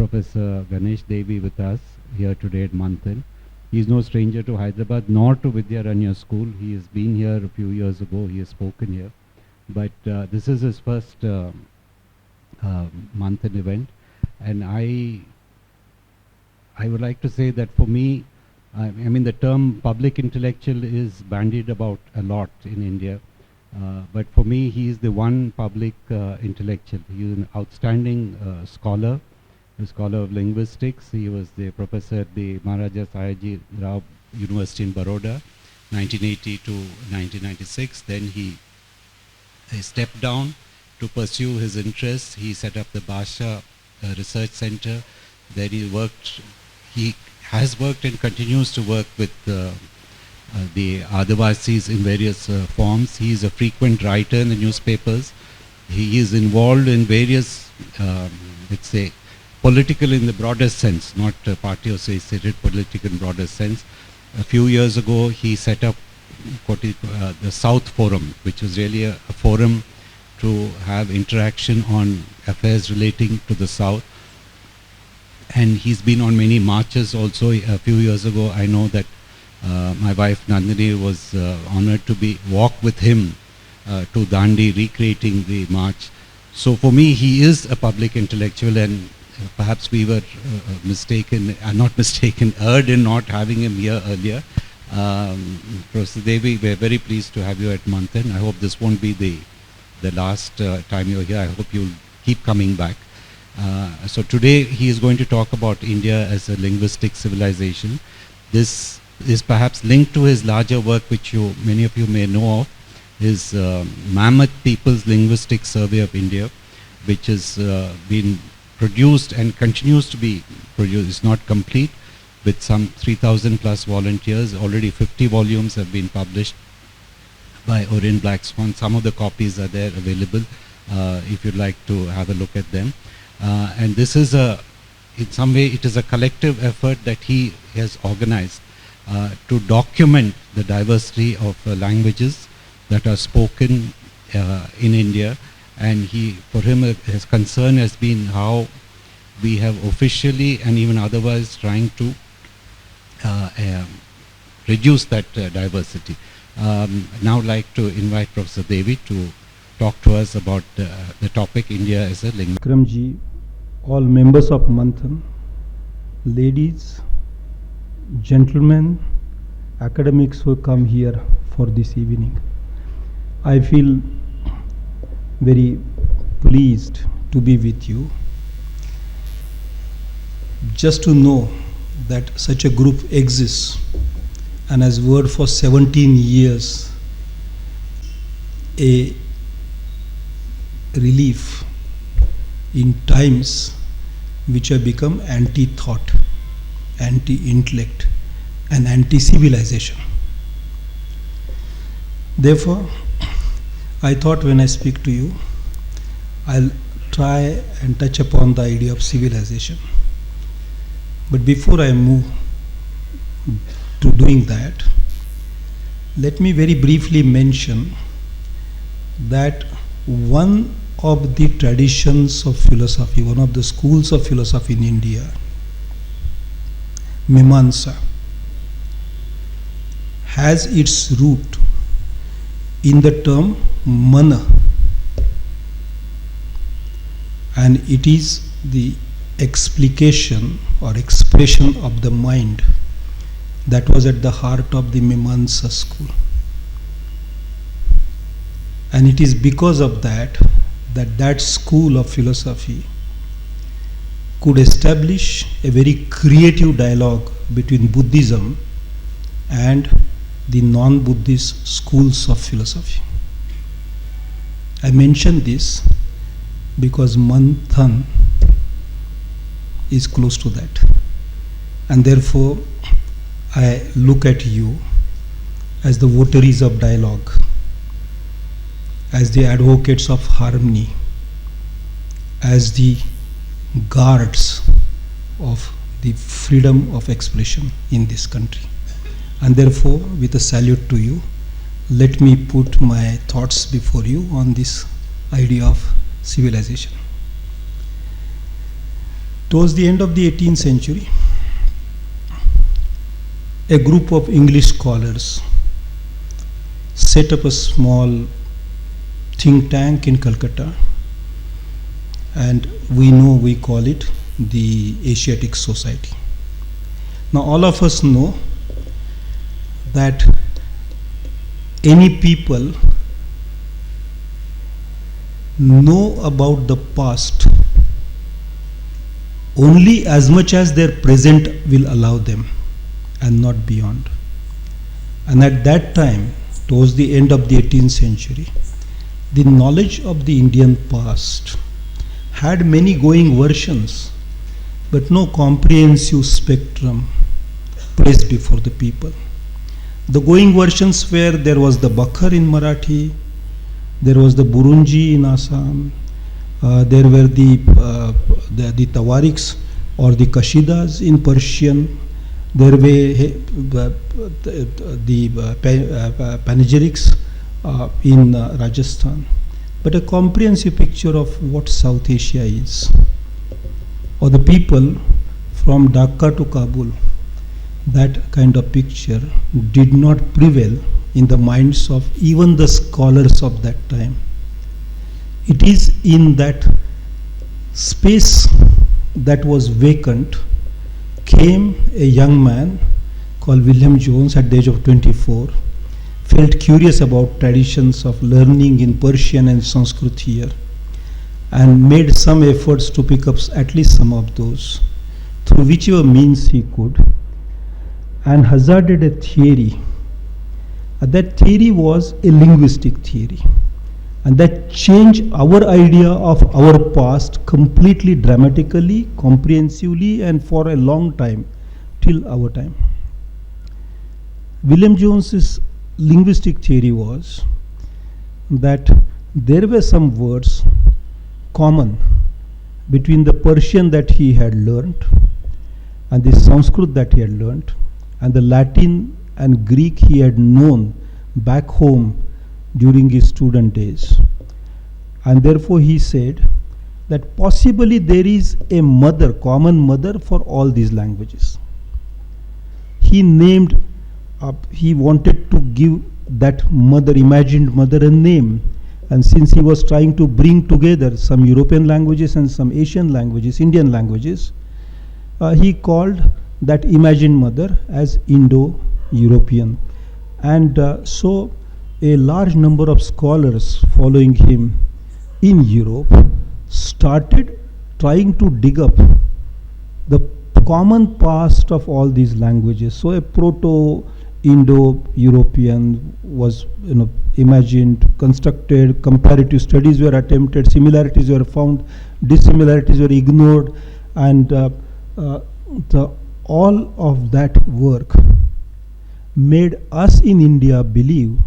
Professor Ganesh Devy with us here today at Manthan. He is no stranger to Hyderabad nor to Vidyaranya School. He has been here a few years ago. He has spoken here. But this is his first Manthan event. And I would like to say that for me, I mean the term public intellectual is bandied about a lot in India. But for me, he is the one public intellectual. He is an outstanding scholar, a scholar of linguistics. He was the professor at the Maharaja Sayajirao University in Baroda, 1980 to 1996. Then he stepped down to pursue his interests. He set up the Bhasha Research Center. Then he has worked and continues to work with the Adivasis in various forms. He is a frequent writer in the newspapers. He is involved in various, let's say, political in the broadest sense, not party associated political in broadest sense. A few years ago, he set up the South Forum, which was really a forum to have interaction on affairs relating to the South. And he's been on many marches also. A few years ago, I know that my wife Nandini was honored to walk with him to Dandi, recreating the march. So for me, he is a public intellectual, and perhaps we were erred in not having him here earlier. Professor Devy, we're very pleased to have you at Manthan. I hope this won't be the last time you're here. I hope you'll keep coming back. So today he is going to talk about India as a linguistic civilization. This is perhaps linked to his larger work, which many of you may know of, his Mammoth People's Linguistic Survey of India, which has been produced and continues to be produced. It's not complete, with some 3,000 plus volunteers. Already 50 volumes have been published by Orient Black Swan. Some of the copies are there available if you'd like to have a look at them. And this is in some way, it is a collective effort that he has organized to document the diversity of languages that are spoken in India. And for him, his concern has been how we have officially and even otherwise trying to reduce that diversity. Now I'd like to invite Professor Devy to talk to us about the topic India as a linguistic. Vikramji, all members of Manthan, ladies, gentlemen, academics who come here for this evening. I feel very pleased to be with you. Just to know that such a group exists and has worked for 17 years, a relief in times which have become anti-thought, anti-intellect, and anti-civilization. Therefore, I thought when I speak to you, I'll try and touch upon the idea of civilization. But before I move to doing that, let me very briefly mention that one of the traditions of philosophy, one of the schools of philosophy in India, Mimamsa, has its root in the term mana, and it is the explication or expression of the mind that was at the heart of the Mimamsa school. And it is because of that school of philosophy could establish a very creative dialogue between Buddhism and the non-Buddhist schools of philosophy. I mention this because Manthan is close to that, and therefore I look at you as the votaries of dialogue, as the advocates of harmony, as the guards of the freedom of expression in this country. And therefore, with a salute to you, let me put my thoughts before you on this idea of civilization. Towards the end of the 18th century, a group of English scholars set up a small think tank in Calcutta, and we call it the Asiatic Society. Now all of us know that any people know about the past only as much as their present will allow them, and not beyond. And at that time, towards the end of the 18th century, the knowledge of the Indian past had many going versions, but no comprehensive spectrum placed before the people. The going versions were, there was the Bakhar in Marathi, there was the Burunji in Assam, there were the Tawariks or the Kashidas in Persian, there were the panegyrics in Rajasthan. But a comprehensive picture of what South Asia is, or the people from Dhaka to Kabul, that kind of picture did not prevail in the minds of even the scholars of that time. It is in that space that was vacant came a young man called William Jones at the age of 24, felt curious about traditions of learning in Persian and Sanskrit here, and made some efforts to pick up at least some of those through whichever means he could, and hazarded a theory. That theory was a linguistic theory, and that changed our idea of our past completely, dramatically, comprehensively, and for a long time, till our time. William Jones's linguistic theory was that there were some words common between the Persian that he had learnt and the Sanskrit that he had learnt and the Latin and Greek he had known back home during his student days. And therefore he said that possibly there is a mother, common mother for all these languages. He named he wanted to give that mother, imagined mother, a name. And since he was trying to bring together some European languages and some Asian languages, Indian languages, he called that imagined mother as Indo-European. And so a large number of scholars following him in Europe started trying to dig up the common past of all these languages. So a Proto-Indo-European was imagined, constructed, comparative studies were attempted, similarities were found, dissimilarities were ignored, and all of that work made us in India believe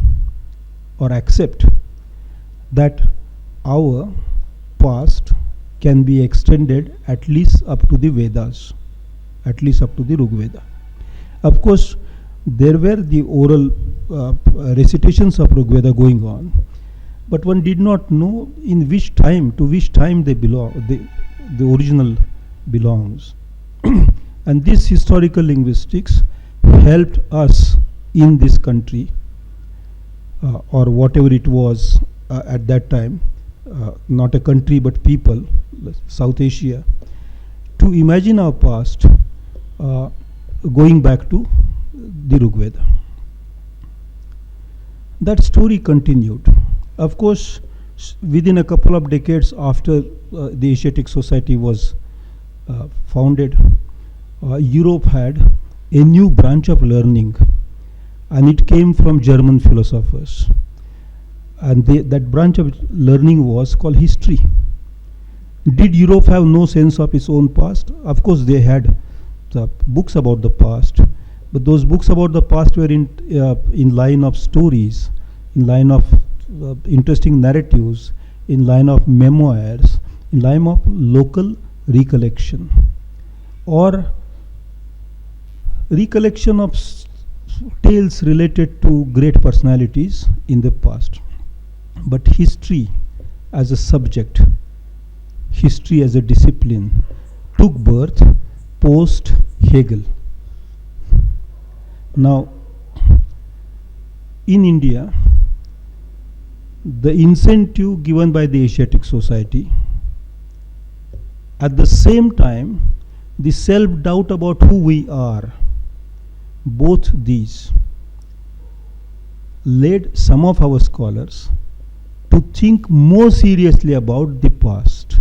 or accept that our past can be extended at least up to the Vedas, at least up to the Rig Veda. Of course, there were the oral recitations of Rig Veda going on, but one did not know in which time, to which time they belong, the original belongs. And this historical linguistics helped us in this country, or whatever it was at that time, not a country but people, South Asia, to imagine our past going back to the Rig Veda. That story continued. Of course, within a couple of decades after the Asiatic Society was founded, Europe had a new branch of learning, and it came from German philosophers. And that branch of learning was called history. Did Europe have no sense of its own past? Of course, they had the books about the past, but those books about the past were in line of stories, in line of interesting narratives, in line of memoirs, in line of local recollection, or recollection of tales related to great personalities in the past. But history as a subject, history as a discipline, took birth post Hegel. Now, in India, the incentive given by the Asiatic Society, at the same time, the self-doubt about who we are, both these led some of our scholars to think more seriously about the past.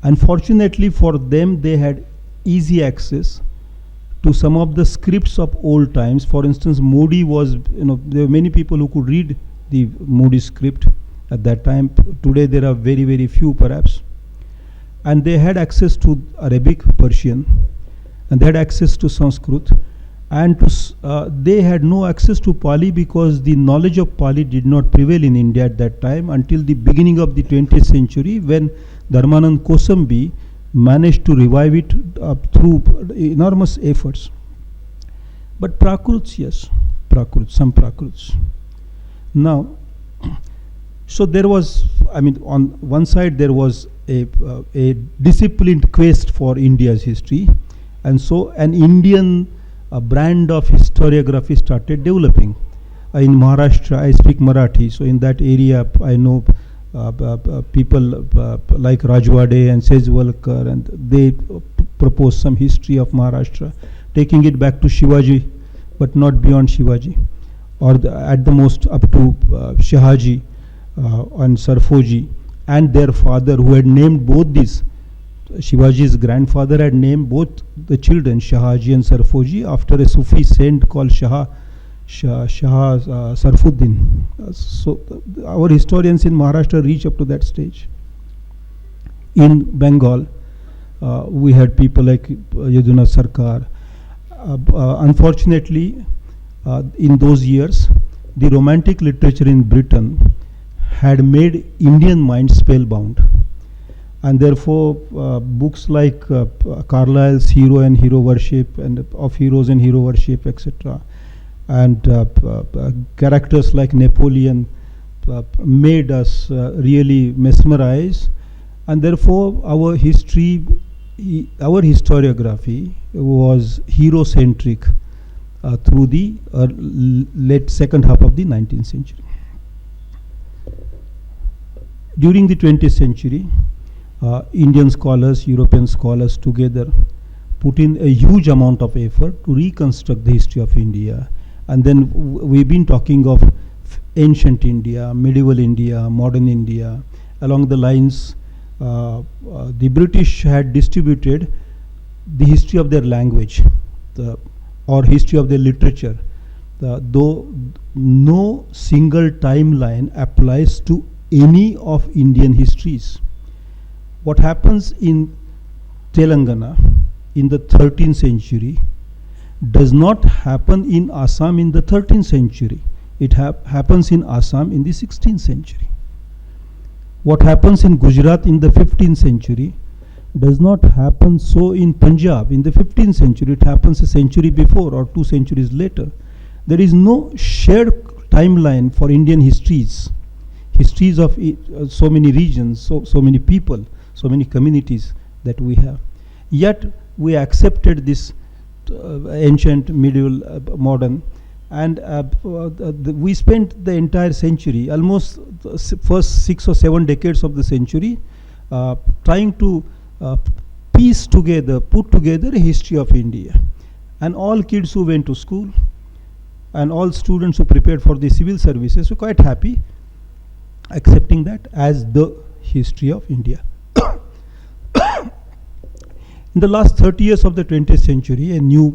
Unfortunately for them, they had easy access to some of the scripts of old times. For instance, Modi was, there were many people who could read the Modi script at that time. Today there are very, very few perhaps. And they had access to Arabic, Persian, and they had access to Sanskrit. And they had no access to Pali because the knowledge of Pali did not prevail in India at that time until the beginning of the 20th century, when Dharmanand Kosambi managed to revive it through enormous efforts. But Prakruts, yes, some Prakruts. Now, so there was, on one side there was a disciplined quest for India's history, and so an Indian brand of historiography started developing. In Maharashtra, I speak Marathi, so in that area I know people like Rajwade and Sejwalkar, and they proposed some history of Maharashtra, taking it back to Shivaji, but not beyond Shivaji, or at the most up to Shahaji and Sarfoji and their father, who had named both these. Shivaji's grandfather had named both the children, Shahaji and Sarfoji, after a Sufi saint called Shah Sarfuddin. So our historians in Maharashtra reach up to that stage. In Bengal, we had people like Yaduna Sarkar. Unfortunately, in those years, the Romantic literature in Britain had made Indian minds spellbound. And therefore, books like Carlyle's Hero and Hero Worship, and of Heroes and Hero Worship, etc., and characters like Napoleon made us really mesmerize, and therefore our historiography was hero-centric through the late second half of the 19th century. During the 20th century, Indian scholars, European scholars together put in a huge amount of effort to reconstruct the history of India. And then we've been talking of ancient India, medieval India, modern India. Along the lines, the British had distributed the history of their language or history of their literature, though no single timeline applies to any of Indian histories. What happens in Telangana in the 13th century does not happen in Assam in the 13th century. It happens in Assam in the 16th century. What happens in Gujarat in the 15th century does not happen so in Punjab in the 15th century. It happens a century before or 2 centuries later. There is no shared timeline for Indian histories of so many regions, so many people, so many communities that we have. Yet we accepted this ancient, medieval, modern, and we spent the entire century, almost the first 6 or 7 decades of the century, trying to put together a history of India. And all kids who went to school and all students who prepared for the civil services were quite happy accepting that as the history of India. In the last 30 years of the 20th century, a new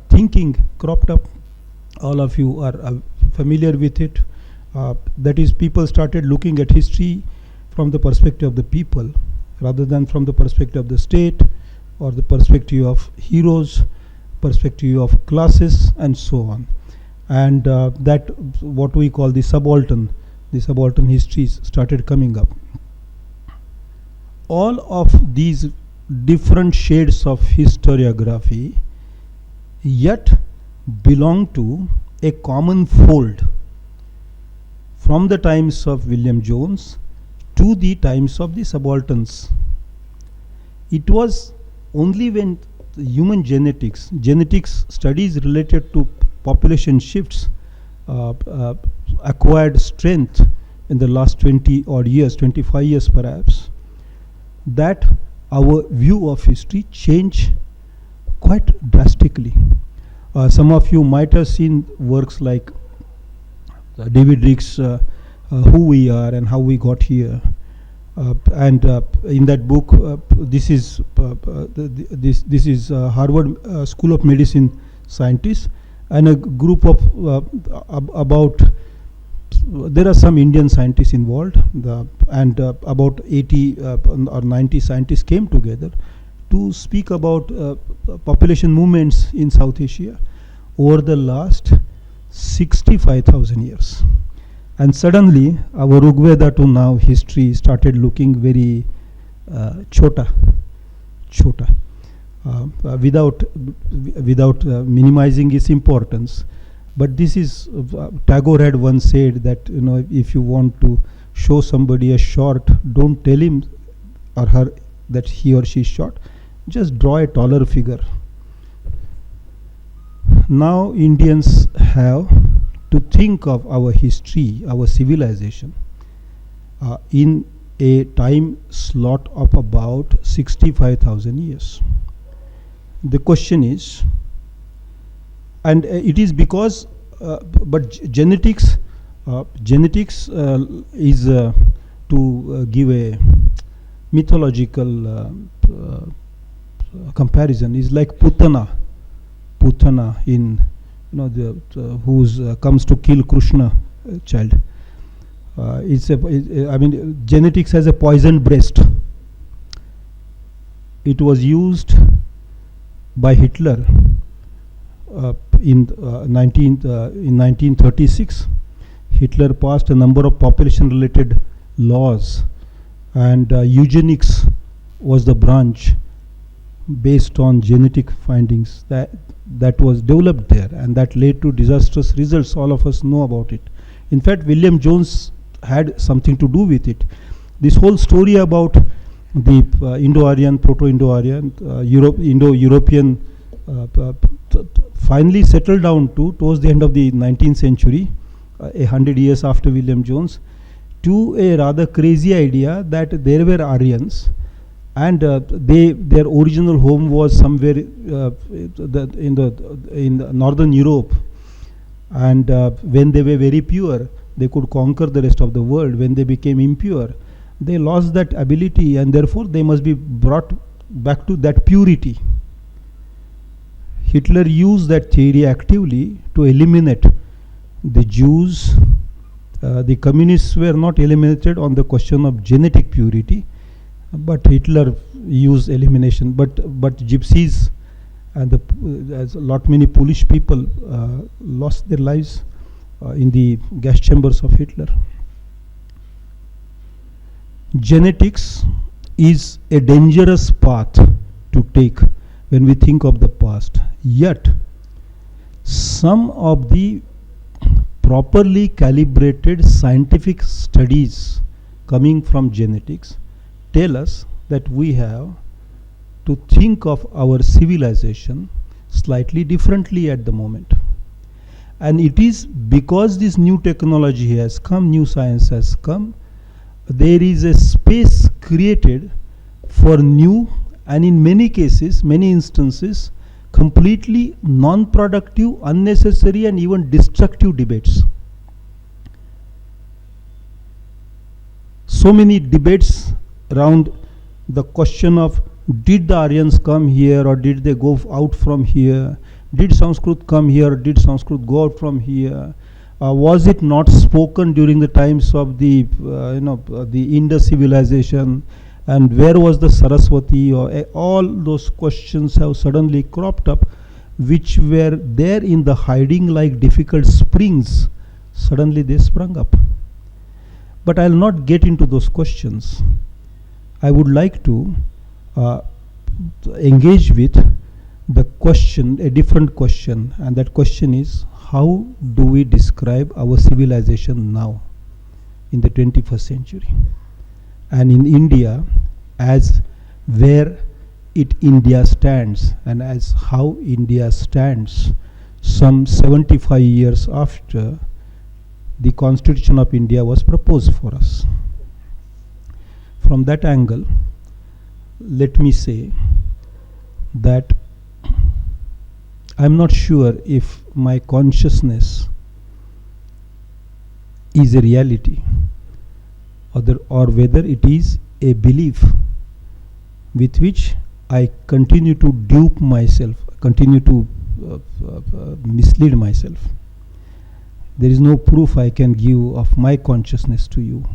thinking cropped up. All of you are familiar with it. That is, people started looking at history from the perspective of the people rather than from the perspective of the state or the perspective of heroes, perspective of classes, and so on. And that what we call the subaltern histories started coming up. All of these different shades of historiography yet belong to a common fold from the times of William Jones to the times of the subalterns. It was only when the human genetics studies related to population shifts acquired strength in the last 20 odd years, 25 years perhaps, that our view of history changed quite drastically. Some of you might have seen works like David Rick's Who We Are and How We Got Here. And in that book, this is Harvard School of Medicine scientists and a group of there are some Indian scientists involved, and about 80 or 90 scientists came together to speak about population movements in South Asia over the last 65,000 years. And suddenly, our Rigveda to now history started looking very chota, without minimizing its importance. But this is, Tagore had once said that, you know, if you want to show somebody a short, don't tell him or her that he or she is short. Just draw a taller figure. Now Indians have to think of our history, our civilization, in a time slot of about 65,000 years. The question is, and it is because, but genetics is to give a mythological comparison, is like Putana in, you know, who's comes to kill Krishna child. I mean, genetics has a poisoned breast. It was used by Hitler in 1936. Hitler passed a number of population-related laws, and eugenics was the branch based on genetic findings that was developed there, and that led to disastrous results. All of us know about it. In fact, William Jones had something to do with it. This whole story about the Indo-Aryan, Proto-Indo-Aryan, Indo-European finally settled down to, towards the end of the 19th century, 100 years after William Jones, to a rather crazy idea that there were Aryans, and their original home was somewhere in northern Europe, and when they were very pure, they could conquer the rest of the world. When they became impure, they lost that ability, and therefore they must be brought back to that purity. Hitler used that theory actively to eliminate the Jews. The communists were not eliminated on the question of genetic purity, but Hitler used elimination. But gypsies and as many Polish people lost their lives in the gas chambers of Hitler. Genetics is a dangerous path to take when we think of the past. Yet, some of the properly calibrated scientific studies coming from genetics tell us that we have to think of our civilization slightly differently at the moment. And it is because this new technology has come, new science has come, there is a space created for new, and in many cases, many instances, completely non-productive, unnecessary, and even destructive debates. So many debates around the question of, did the Aryans come here or did they go out from here? Did Sanskrit come here or did Sanskrit go out from here? Was it not spoken during the times of the Indus civilization? And where was the Saraswati? Or all those questions have suddenly cropped up, which were there in the hiding like difficult springs. Suddenly they sprung up. But I'll not get into those questions. I would like to engage with the question, a different question, and that question is, how do we describe our civilization now in the 21st century? And in India, as where India stands, and as how India stands some 75 years after the Constitution of India was proposed for us. From that angle, let me say that I'm not sure if my consciousness is a reality or whether it is a belief with which I continue to dupe myself, continue to mislead myself. There is no proof I can give of my consciousness to you.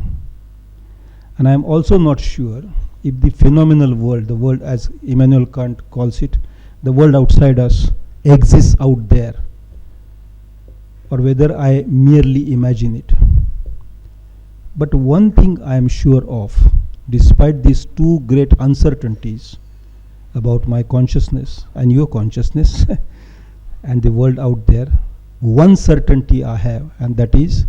And I am also not sure if the phenomenal world, the world as Immanuel Kant calls it, the world outside us, exists out there, or whether I merely imagine it. But one thing I am sure of, despite these two great uncertainties about my consciousness and your consciousness and the world out there, one certainty I have, and that is,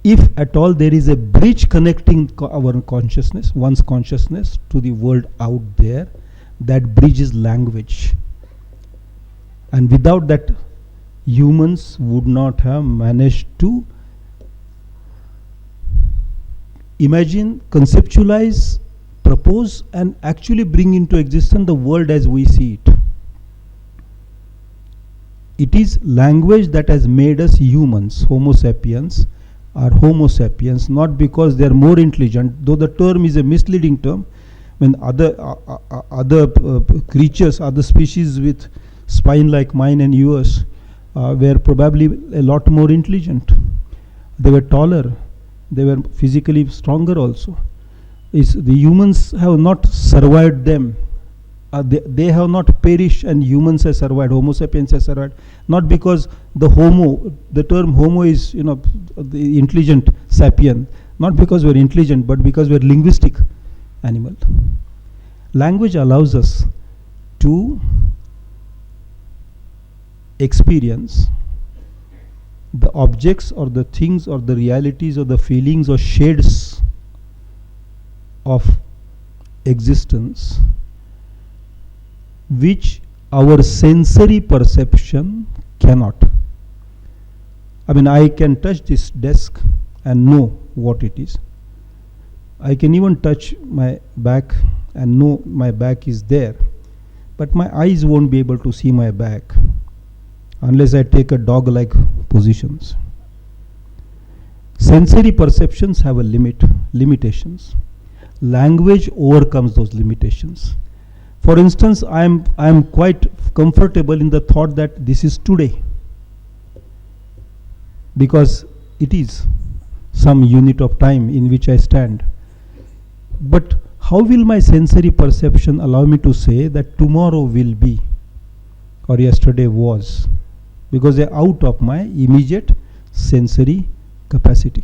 if at all there is a bridge connecting our consciousness, one's consciousness, to the world out there, that bridge is language. And without that, humans would not have managed to imagine, conceptualize, propose, and actually bring into existence the world as we see it. It is language that has made us humans. Homo sapiens are Homo sapiens, not because they are more intelligent, though the term is a misleading term. When other creatures, other species with spine like mine and yours were probably a lot more intelligent. They were taller. They were physically stronger also. The humans have not survived them. They have not perished, and humans have survived. Homo sapiens have survived, not because the term homo is, the intelligent sapien, not because we're intelligent, but because we're linguistic animal. Language allows us to experience the objects or the things or the realities or the feelings or shades of existence which our sensory perception cannot. I mean, I can touch this desk and know what it is. I can even touch my back and know my back is there, but my eyes won't be able to see my back unless I take a dog-like positions. Sensory perceptions have a limitations. Language overcomes those limitations. For instance, I am quite comfortable in the thought that this is today, because it is some unit of time in which I stand. But how will my sensory perception allow me to say that tomorrow will be or yesterday was? Because they are out of my immediate sensory capacity.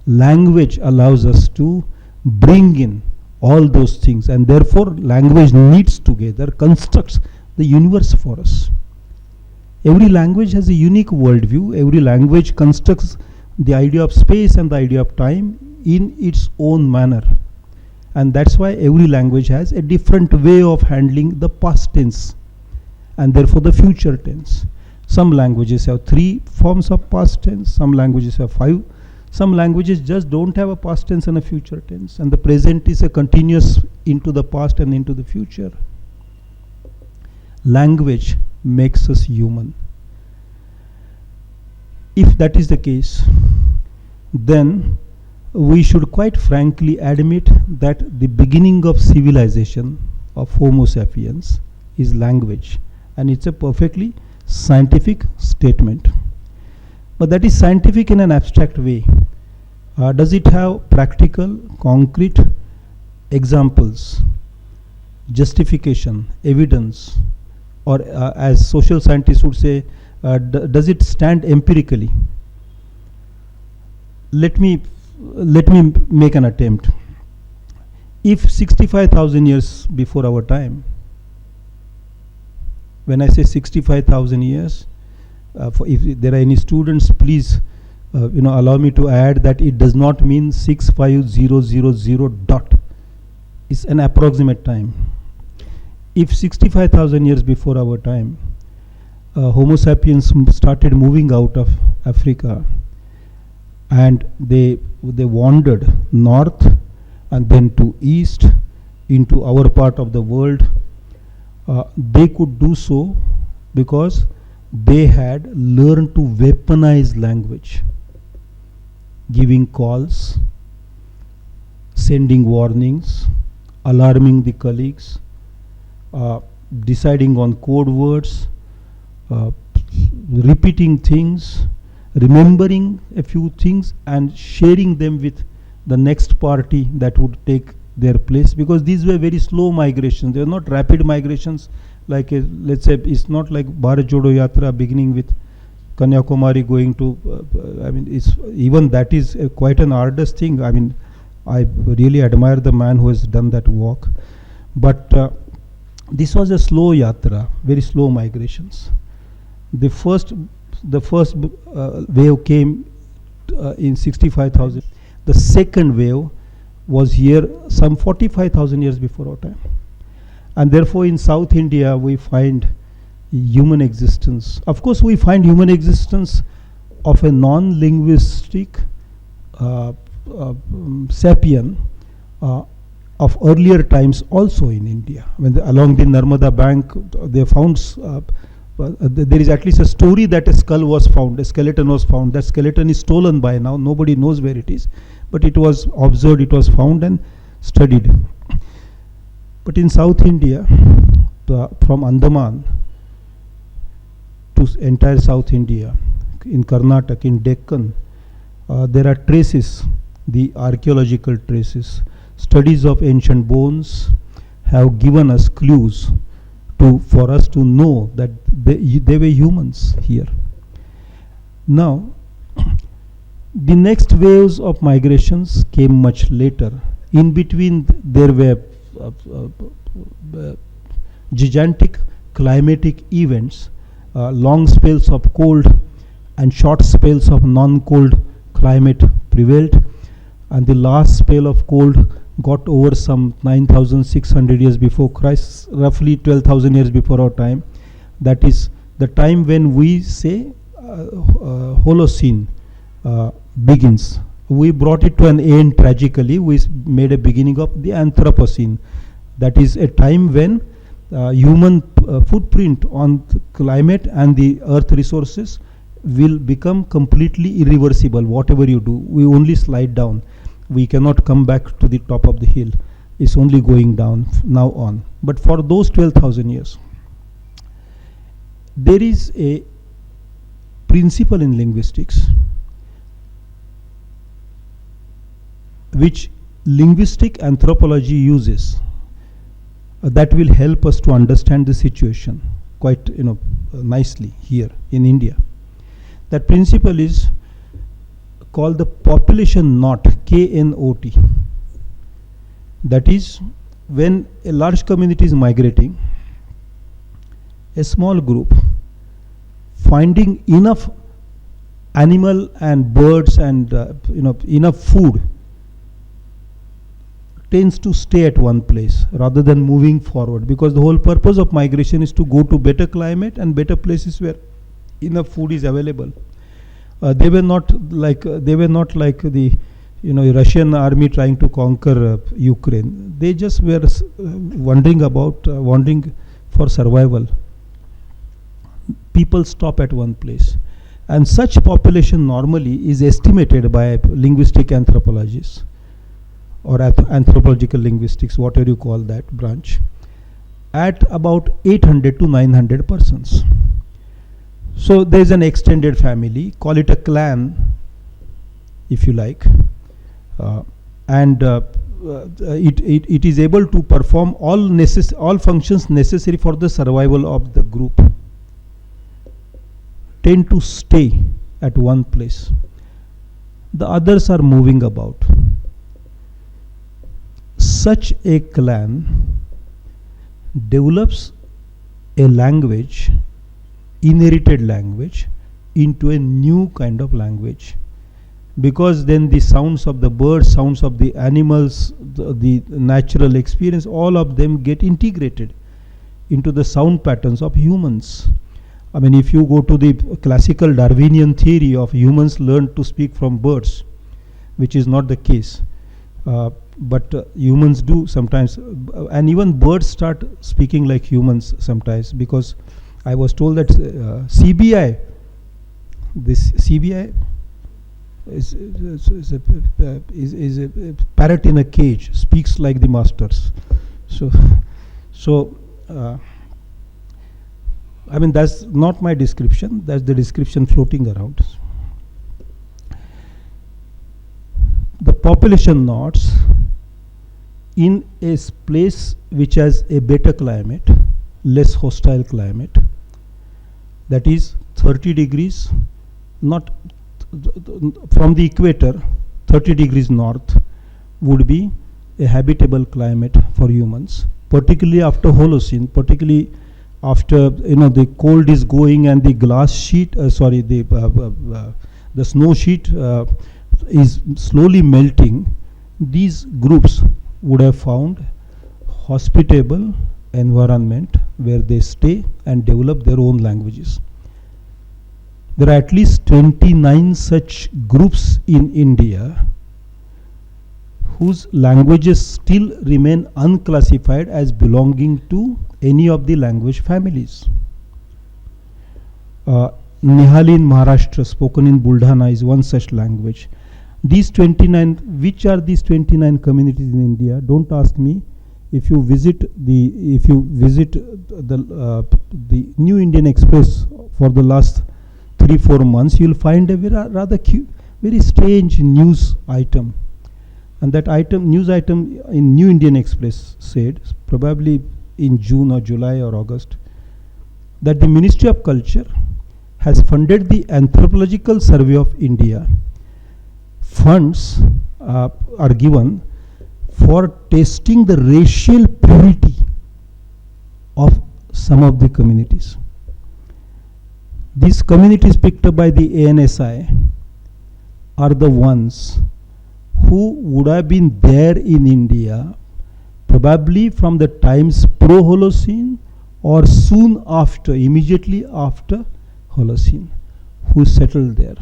Language allows us to bring in all those things, and therefore language needs together, constructs the universe for us. Every language has a unique worldview. Every language constructs the idea of space and the idea of time in its own manner. And that's why every language has a different way of handling the past tense and therefore the future tense. Some languages have 3 forms of past tense, some languages have 5. Some languages just don't have a past tense and a future tense, and the present is a continuous into the past and into the future. Language makes us human. If that is the case, then we should quite frankly admit that the beginning of civilization of Homo sapiens is language, and it's a perfectly scientific statement. But that is scientific in an abstract way. Does it have practical, concrete examples, justification, evidence, or as social scientists would say, does it stand empirically? Let me make an attempt. If 65,000 years before our time, when I say 65,000 years, if there are any students, please allow me to add that it does not mean 65000 dot. It's an approximate time. if 65,000 years before our time, Homo sapiens started moving out of Africa, and they wandered north and then to east into our part of the world, they could do so because they had learned to weaponize language, giving calls, sending warnings, alarming the colleagues, deciding on code words, repeating things, remembering a few things and sharing them with the next party that would take their place, because these were very slow migrations. They were not rapid migrations like let's say it's not like Bharat Jodo Yatra beginning with Kanyakumari going to I mean it's even that is quite an arduous thing. I mean I really admire the man who has done that walk, but this was a slow yatra, very slow migrations. The first wave came in 65,000. The second wave was here some 45,000 years before our time. And therefore in South India we find human existence. Of course we find human existence of a non-linguistic sapien of earlier times also in India. When along the Narmada bank they found there is at least a story that a skull was found, a skeleton was found. That skeleton is stolen by now, nobody knows where it is, but it was observed, it was found and studied. But in South India, from Andaman to entire South India, in Karnataka, in Deccan, there are traces, the archaeological traces. Studies of ancient bones have given us clues for us to know that they were humans here. Now, the next waves of migrations came much later. In between, there were gigantic climatic events, long spells of cold and short spells of non-cold climate prevailed, and the last spell of cold got over some 9,600 years before Christ, roughly 12,000 years before our time. That is the time when we say Holocene begins. We brought it to an end tragically. We made a beginning of the Anthropocene. That is a time when human footprint on the climate and the earth resources will become completely irreversible. Whatever you do, we only slide down. We cannot come back to the top of the hill. It's only going down now on. But for those 12,000 years, there is a principle in linguistics which linguistic anthropology uses that will help us to understand the situation quite nicely here in India. That principle is called the population knot, K-N-O-T. That is, when a large community is migrating, a small group finding enough animal and birds and enough food tends to stay at one place rather than moving forward, because the whole purpose of migration is to go to better climate and better places where enough food is available. They were not like the Russian army trying to conquer Ukraine. They just were wandering for survival. People stop at one place, and such population normally is estimated by linguistic anthropologists or anthropological linguistics, whatever you call that branch, at about 800 to 900 persons. So there is an extended family, call it a clan if you like, and it is able to perform all functions necessary for the survival of the group, tend to stay at one place. The others are moving about. Such a clan develops a language, inherited language, into a new kind of language, because then the sounds of the birds, sounds of the animals, the natural experience, all of them get integrated into the sound patterns of humans. I mean, if you go to the classical Darwinian theory of humans learn to speak from birds, which is not the case. But humans do sometimes, and even birds start speaking like humans sometimes, because I was told that CBI is a parrot in a cage, speaks like the masters. So I mean, that's not my description, that's the description floating around. The population knots in a place which has a better climate, less hostile climate, that is 30 degrees, not from the equator, 30 degrees north would be a habitable climate for humans, particularly after Holocene, particularly after the cold is going and the glass sheet, the snow sheet is slowly melting. These groups would have found hospitable environment where they stay and develop their own languages. There are at least 29 such groups in India whose languages still remain unclassified as belonging to any of the language families. Nihali in Maharashtra, spoken in Buldhana, is one such language. These 29, which are these 29 communities in India? Don't ask me. If you visit the New Indian Express for the last 3-4 months, you'll find a very strange news item. And that news item in New Indian Express said, probably in June or July or August, that the Ministry of Culture has funded the Anthropological Survey of India. Funds are given for testing the racial purity of some of the communities. These communities picked up by the ANSI are the ones who would have been there in India probably from the times pro-Holocene or soon after, immediately after Holocene, who settled there.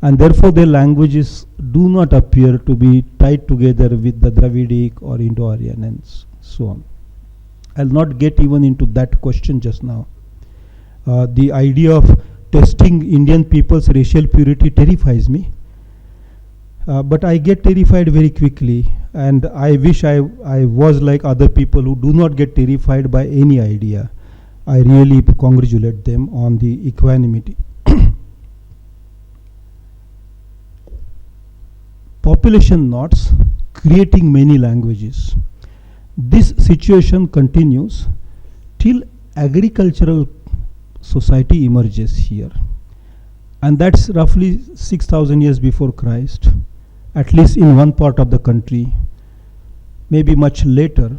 And therefore their languages do not appear to be tied together with the Dravidic or Indo-Aryan and so on. I'll not get even into that question just now. The idea of testing Indian people's racial purity terrifies me. But I get terrified very quickly, and I wish I was like other people who do not get terrified by any idea. I really congratulate them on the equanimity. Population knots creating many languages. This situation continues till agricultural society emerges here. And that's roughly 6,000 years before Christ, at least in one part of the country, maybe much later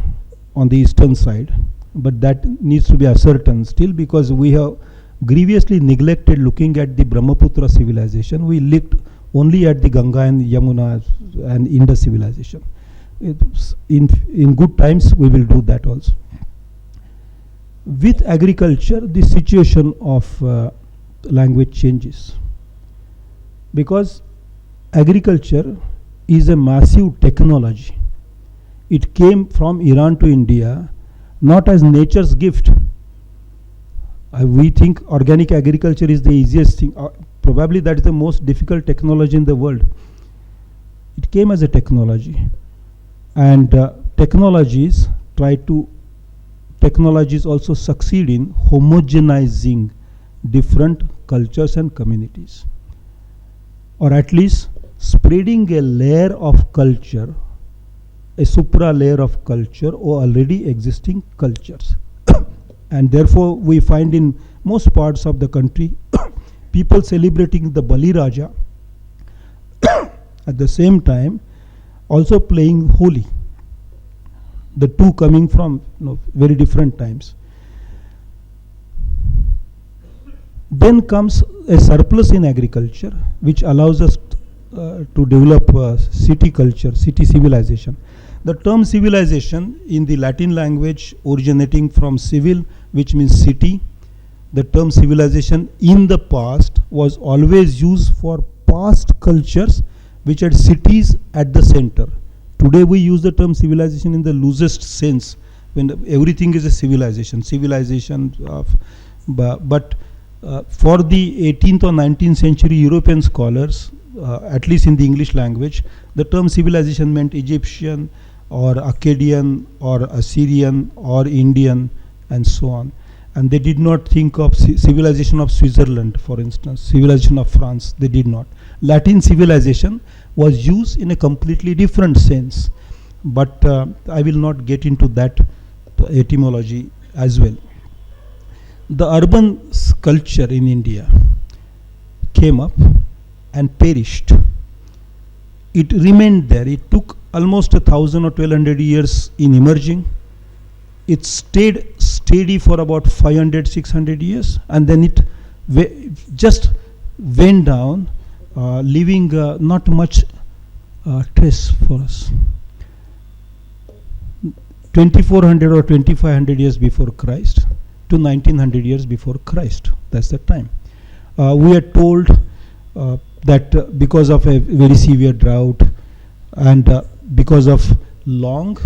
on the eastern side, but that needs to be ascertained still, because we have grievously neglected looking at the Brahmaputra civilization. We looked only at the Ganga and Yamuna and Indus civilization. In good times we will do that also. With agriculture, the situation of language changes, because agriculture is a massive technology. It came from Iran to India not as nature's gift. We think organic agriculture is the easiest thing. Probably that is the most difficult technology in the world. It came as a technology, and technologies also succeed in homogenizing different cultures and communities, or at least spreading a layer of culture, a supra layer of culture or already existing cultures. And therefore we find in most parts of the country people celebrating the Bali Raja at the same time also playing Holi, the two coming from very different times. Then comes a surplus in agriculture, which allows us to develop city culture, city civilization. The term civilization in the Latin language originating from civil, which means city. The term civilization in the past was always used for past cultures which had cities at the center. Today we use the term civilization in the loosest sense, when everything is a civilization. But for the 18th or 19th century European scholars, at least in the English language, the term civilization meant Egyptian or Akkadian or Assyrian or Indian and so on. And they did not think of civilization of Switzerland, for instance, civilization of France. They did not. Latin civilization was used in a completely different sense. But I will not get into that etymology as well. The urban culture in India came up and perished. It remained there. It took almost 1,000 or 1,200 years in emerging. It stayed steady for about 500, 600 years, and then it just went down, leaving not much trace for us. 2,400 or 2,500 years before Christ to 1,900 years before Christ. That's the time. We are told that because of a very severe drought and because of long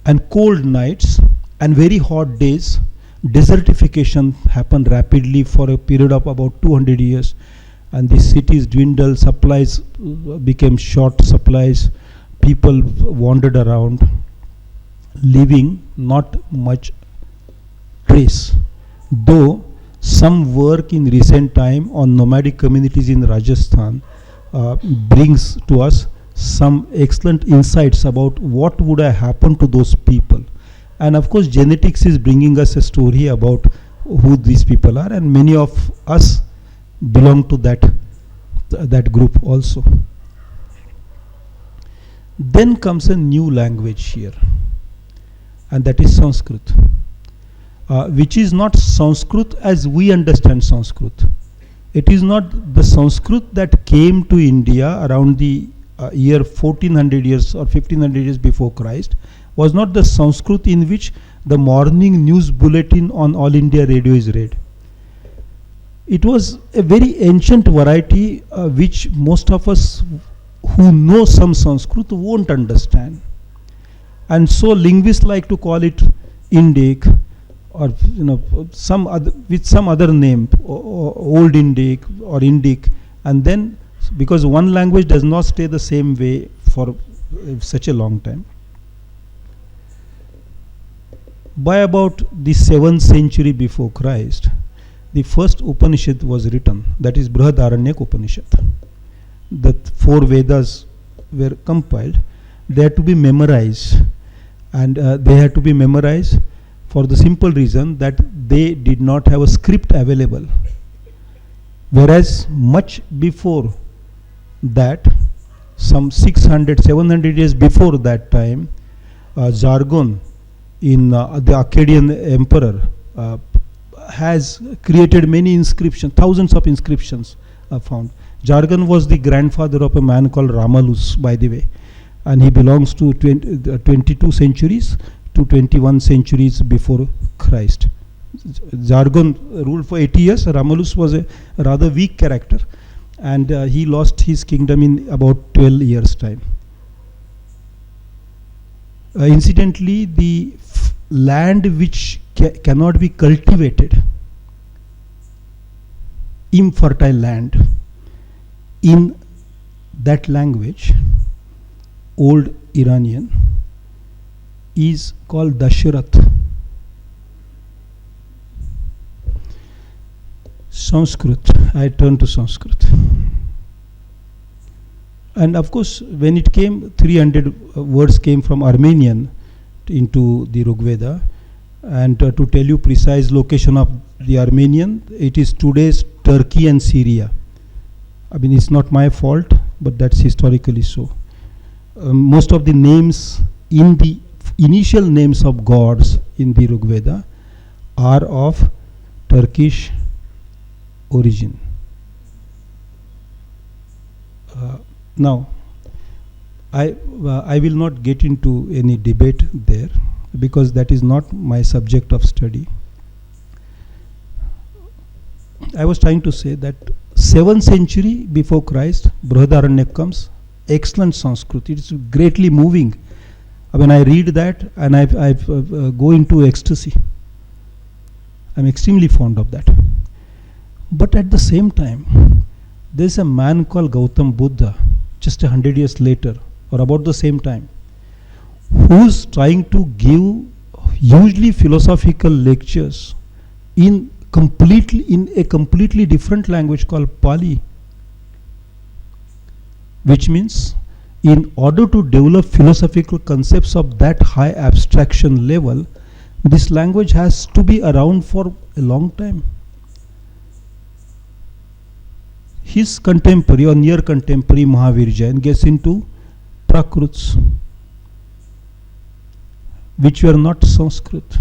and cold nights and very hot days, desertification happened rapidly for a period of about 200 years, and the cities dwindled, supplies became short supplies, people wandered around, leaving not much trace. Though some work in recent time on nomadic communities in Rajasthan brings to us some excellent insights about what would have happened to those people. And of course genetics is bringing us a story about who these people are, and many of us belong to that group also. Then comes a new language here, and that is Sanskrit, which is not Sanskrit as we understand Sanskrit. It is not the Sanskrit that came to India around the year 1400 years or 1500 years before Christ, was not the Sanskrit in which the morning news bulletin on All India Radio is read. It was a very ancient variety which most of us who know some Sanskrit won't understand. And so linguists like to call it Indic, or some other, with some other name, Old Indic or Indic, and then because one language does not stay the same way for such a long time. By about the 7th century before Christ, the first Upanishad was written, that is Brihadaranyaka Upanishad. The 4 Vedas were compiled. They had to be memorized, and they had to be memorized for the simple reason that they did not have a script available. Whereas much before that, some 600, 700 years before that time, jargon in the Akkadian emperor has created many inscriptions, thousands of inscriptions are found. Jargon was the grandfather of a man called Ramalus, by the way, and he belongs to 22 centuries to 21 centuries before Christ. Jargon ruled for 80 years. Ramalus was a rather weak character, and he lost his kingdom in about 12 years' time. Incidentally, the land which cannot be cultivated, infertile land, in that language, Old Iranian, is called Dashrath. Sanskrit, I turn to Sanskrit. And of course, when it came, 300 words came from Armenian into the Rigveda. And to tell you precise location of the Armenian, it is today's Turkey and Syria. I mean, it's not my fault, but that's historically so. Most of the names in the initial names of gods in the Rigveda are of Turkish origin. Now, I will not get into any debate there because that is not my subject of study. I was trying to say that 7th century before Christ, Brihadaranyaka comes, excellent Sanskrit. It is greatly moving. When I read that and I go into ecstasy. I'm extremely fond of that. But at the same time, there's a man called Gautam Buddha, just 100 years later, or about the same time, who's trying to give hugely philosophical lectures in a completely different language called Pali, which means in order to develop philosophical concepts of that high abstraction level, this language has to be around for a long time. His contemporary or near contemporary Mahavir Jain gets into Prakruts, which were not Sanskrit.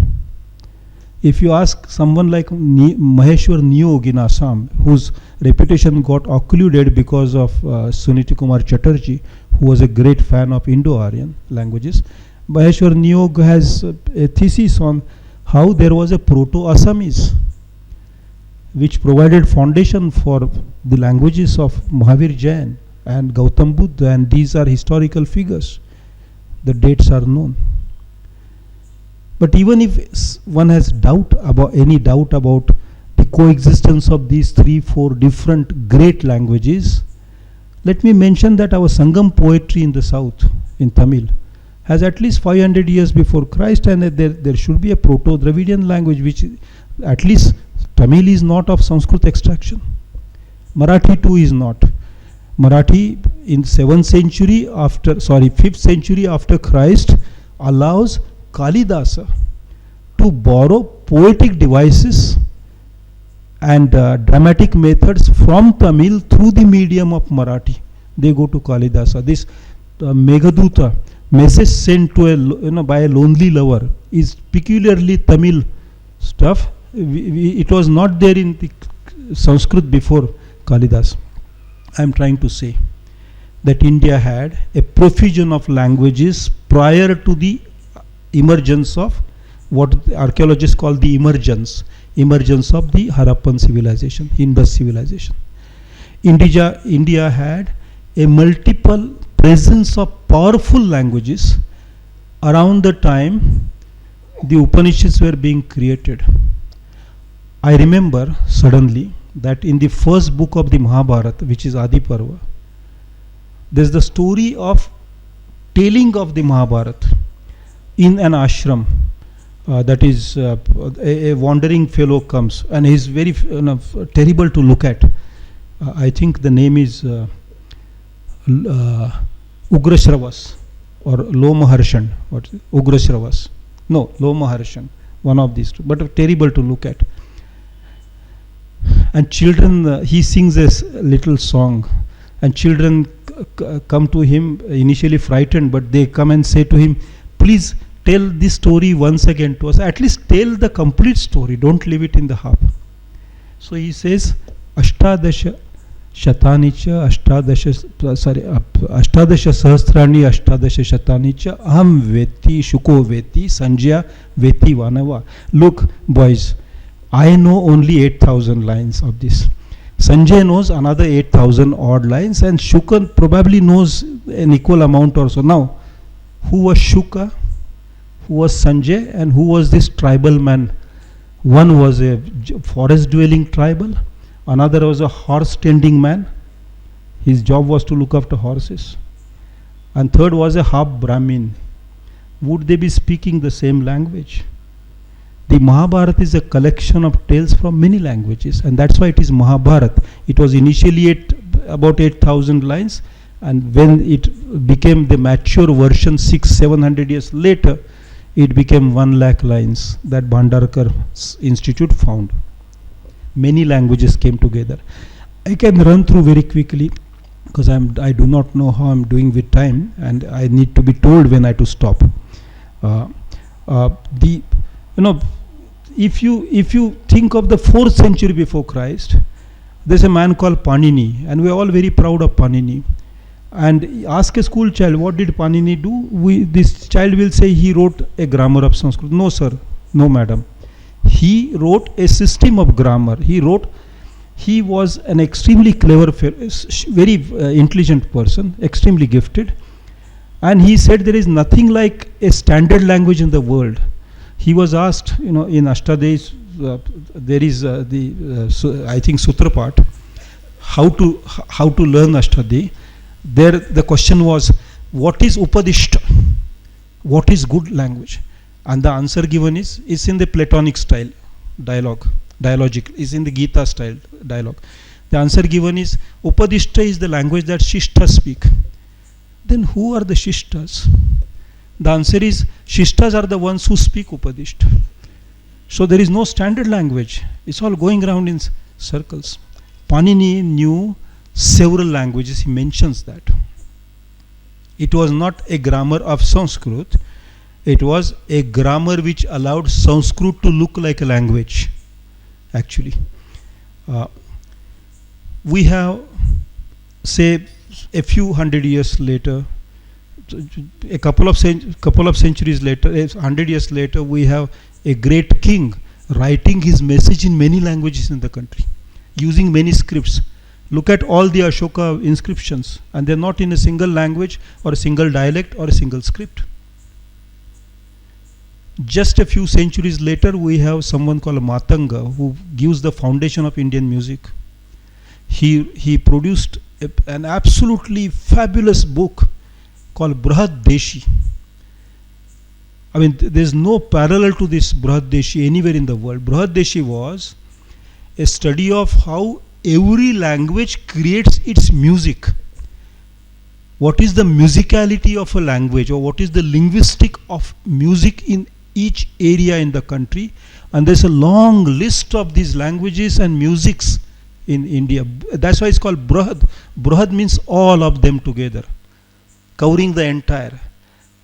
If you ask someone like Maheshwar Niyog in Assam, whose reputation got occluded because of Suniti Kumar Chatterjee, who was a great fan of Indo-Aryan languages, Maheshwar Niyog has a thesis on how there was a Proto-Assamese, which provided foundation for the languages of Mahavir Jain and Gautam Buddha, and these are historical figures. The dates are known. But even if one has any doubt about the coexistence of these 3-4 different great languages, let me mention that our Sangam poetry in the south, in Tamil, has at least 500 years before Christ, and there should be a Proto-Dravidian language, which at least Tamil is not of Sanskrit extraction. Marathi too is not. Marathi in 5th century after Christ allows Kalidasa to borrow poetic devices and dramatic methods from Tamil through the medium of Marathi. They go to Kalidasa. This Meghaduta, message sent to by a lonely lover, is peculiarly Tamil stuff. It was not there in the Sanskrit before Kalidas. I am trying to say that India had a profusion of languages prior to the emergence of what archaeologists call the emergence of the Harappan civilization, Indus civilization. India had a multiple presence of powerful languages around the time the Upanishads were being created. I remember suddenly that in the first book of the Mahabharata, which is Adi Parva, there is the story of telling of the Mahabharata in an ashram. That is a wandering fellow comes, and he is very terrible to look at. I think the name is Ugrashravas or Lomaharshan. What is it? Ugrashravas. No, Lomaharshan. One of these two, but terrible to look at. And children, he sings a little song, and children come to him initially frightened, but they come and say to him, please tell this story once again to us. At least tell the complete story. Don't leave it in the half. So he says, Ashtadasha Shatanicha, Ashtadasha Sahasrani, Ashtadasha Shatanicha, Aham Veti, Shuko Veti, Sanjaya Veti Vanava. Look, boys, I know only 8,000 lines of this. Sanjay knows another 8,000 odd lines, and Shuka probably knows an equal amount or so. Now, who was Shuka? Who was Sanjay? And who was this tribal man? One was a forest-dwelling tribal. Another was a horse-tending man. His job was to look after horses. And third was a half-Brahmin. Would they be speaking the same language? The Mahabharata is a collection of tales from many languages, and that's why it is Mahabharata. It was initially about 8,000 lines, and when it became the mature version 600-700 years later, it became 1 lakh lines that Bhandarkar Institute found. Many languages came together. I can run through very quickly because I do not know how I'm doing with time, and I need to be told when I to stop. If you think of the 4th century before Christ, there's a man called Panini, and we're all very proud of Panini. And ask a school child, what did Panini do? This child will say he wrote a grammar of Sanskrit. No sir, no madam. He wrote a system of grammar. He was an extremely clever, very intelligent person, extremely gifted. And he said there is nothing like a standard language in the world. He was asked, in Ashtadhyayi, there is I think Sutra part, how to learn Ashtadhyayi. There the question was, what is Upadishta? What is good language? And the answer given is in the Platonic style, dialogic, is in the Gita style dialogue. The answer given is, Upadishta is the language that Shishtas speak. Then who are the Shishtas? The answer is, Shishtas are the ones who speak Upadishta. So there is no standard language. It's all going around in circles. Panini knew several languages. He mentions that. It was not a grammar of Sanskrit. It was a grammar which allowed Sanskrit to look like a language, actually. We have, say, a few hundred years later, a couple of centuries later, 100 years later, we have a great king writing his message in many languages in the country, using many scripts. Look at all the Ashoka inscriptions, and they're not in a single language or a single dialect or a single script. Just a few centuries later, we have someone called Matanga, who gives the foundation of Indian music. He produced an absolutely fabulous book called Brihad Deshi. I mean, there's no parallel to this Brihad Deshi anywhere in the world. Brihad Deshi was a study of how every language creates its music. What is the musicality of a language, or what is the linguistic of music in each area in the country? And there's a long list of these languages and musics in India. That's why it's called Brihad. Brihad means all of them together, covering the entire.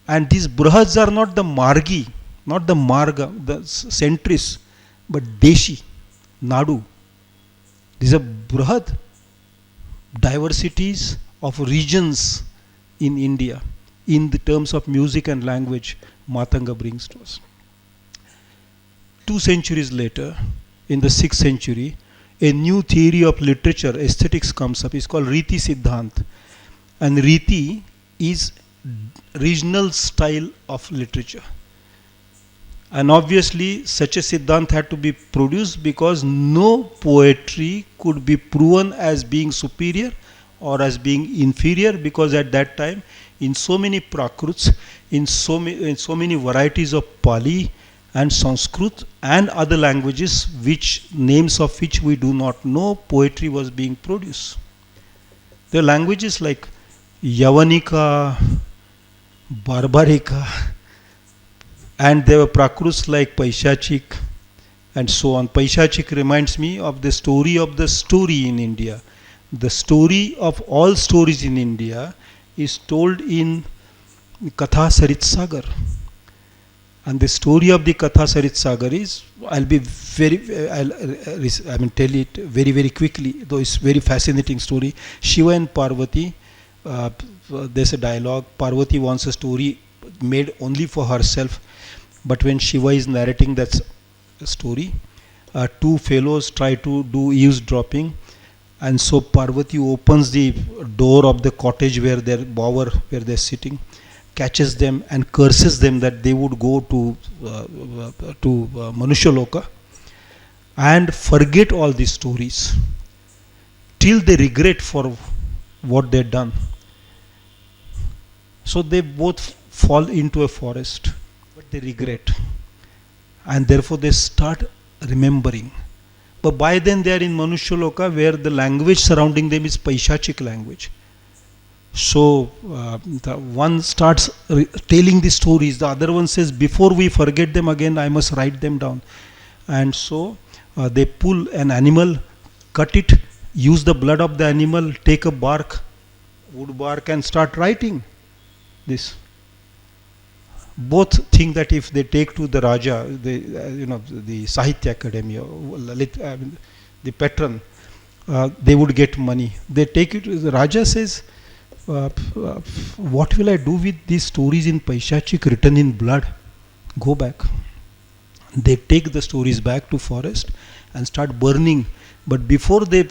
And these Brihads are not the Margi, not the Marga, the centris, but Deshi, Nadu. These are Brihad diversities of regions in India in the terms of music and language Matanga brings to us. 2 centuries later, in the 6th century, a new theory of literature, aesthetics comes up. It's called Riti Siddhant. And Riti is regional style of literature. And obviously such a Siddhant had to be produced because no poetry could be proven as being superior or as being inferior, because at that time in so many Prakruts, in so many varieties of Pali and Sanskrit and other languages, which names of which we do not know, poetry was being produced. There are languages like Yavanika, Barbarica, and there were Prakruts like Paishachik and so on. Paishachik reminds me of the story in India. The story of all stories in India is told in Katha Sarit Sagar. And the story of the Katha Sarit Sagar is, I'll tell it very, very quickly, though it's very fascinating story. Shiva and Parvati, there's a dialogue. Parvati wants a story made only for herself, but when Shiva is narrating that story, 2 fellows try to do eavesdropping, and so Parvati opens the door of the cottage where their bower, where they're sitting, catches them and curses them that they would go to Manushaloka and forget all these stories till they regret for what they've done. So they both fall into a forest, but they regret, and therefore they start remembering. But by then they are in Manushaloka, where the language surrounding them is Paishachik language. So the one starts telling the stories, the other one says, before we forget them again, I must write them down. And so they pull an animal, cut it, use the blood of the animal, take a bark, wood bark, and start writing this. Both think that if they take to the Raja, the Sahitya Academy, the patron, they would get money. They take it. The Raja says, what will I do with these stories in Paishachik written in blood? Go back. They take the stories back to forest and start burning. But before they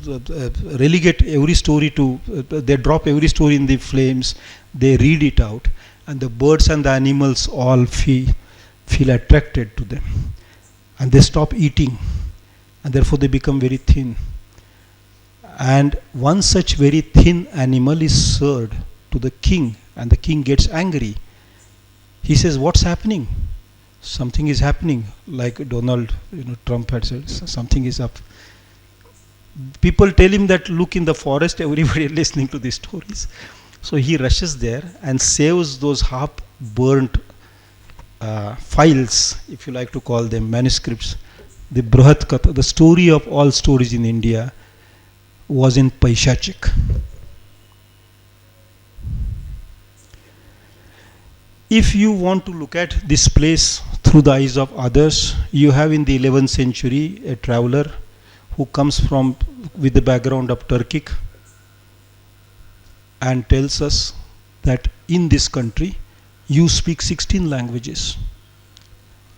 relegate every story to, they drop every story in the flames, they read it out, and the birds and the animals all feel attracted to them, and they stop eating, and therefore they become very thin. And one such very thin animal is served to the king, and the king gets angry. He says, "What's happening?" Something is happening, like Donald Trump had said, something is up. People tell him that, look, in the forest everybody is listening to these stories. So he rushes there and saves those half burnt files, if you like to call them, manuscripts. The Brihat Katha, the story of all stories in India, was in Paishachik. If you want to look at this place through the eyes of others, you have in the 11th century a traveler who comes from with the background of Turkic and tells us that in this country you speak 16 languages.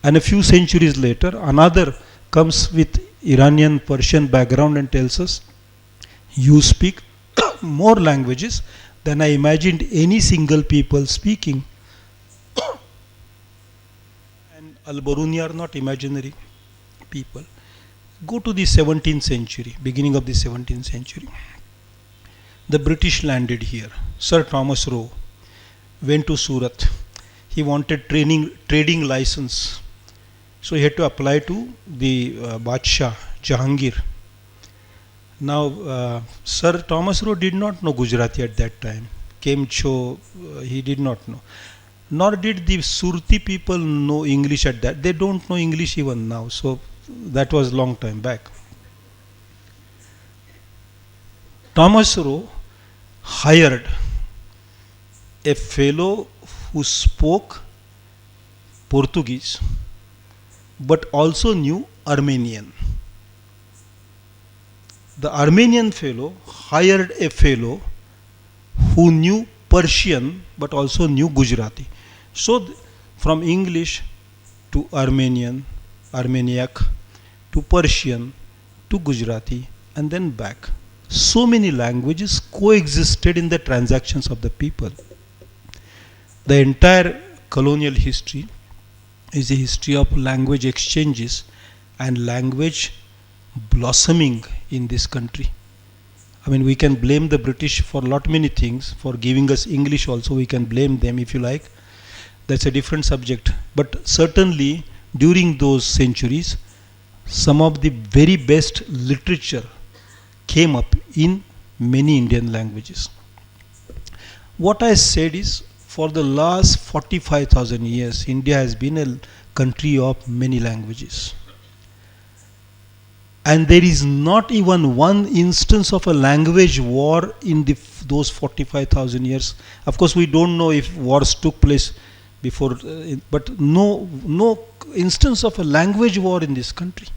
And a few centuries later, another comes with Iranian Persian background and tells us you speak more languages than I imagined any single people speaking. And Al-Baruni are not imaginary people. Go to the 17th century, beginning of the 17th century. The British landed here. Sir Thomas Roe went to Surat. He wanted trading license. So he had to apply to the Bhasha, Jahangir. Now, Sir Thomas Roe did not know Gujarati at that time. Kemcho, he did not know. Nor did the Surti people know English at that. They don't know English even now. So that was long time back. Thomas Roe hired a fellow who spoke Portuguese but also knew Armenian. The Armenian fellow hired a fellow who knew Persian but also knew Gujarati. So from English to Armenian, Armeniac, to Persian, to Gujarati, and then back. So many languages coexisted in the transactions of the people. The entire colonial history is a history of language exchanges and language blossoming in this country. I mean, we can blame the British for lot many things, for giving us English also. We can blame them if you like. That's a different subject. But certainly during those centuries, some of the very best literature came up in many Indian languages. What I said is, for the last 45,000 years, India has been a country of many languages. And there is not even one instance of a language war in those 45,000 years. Of course, we don't know if wars took place before, but no instance of a language war in this country.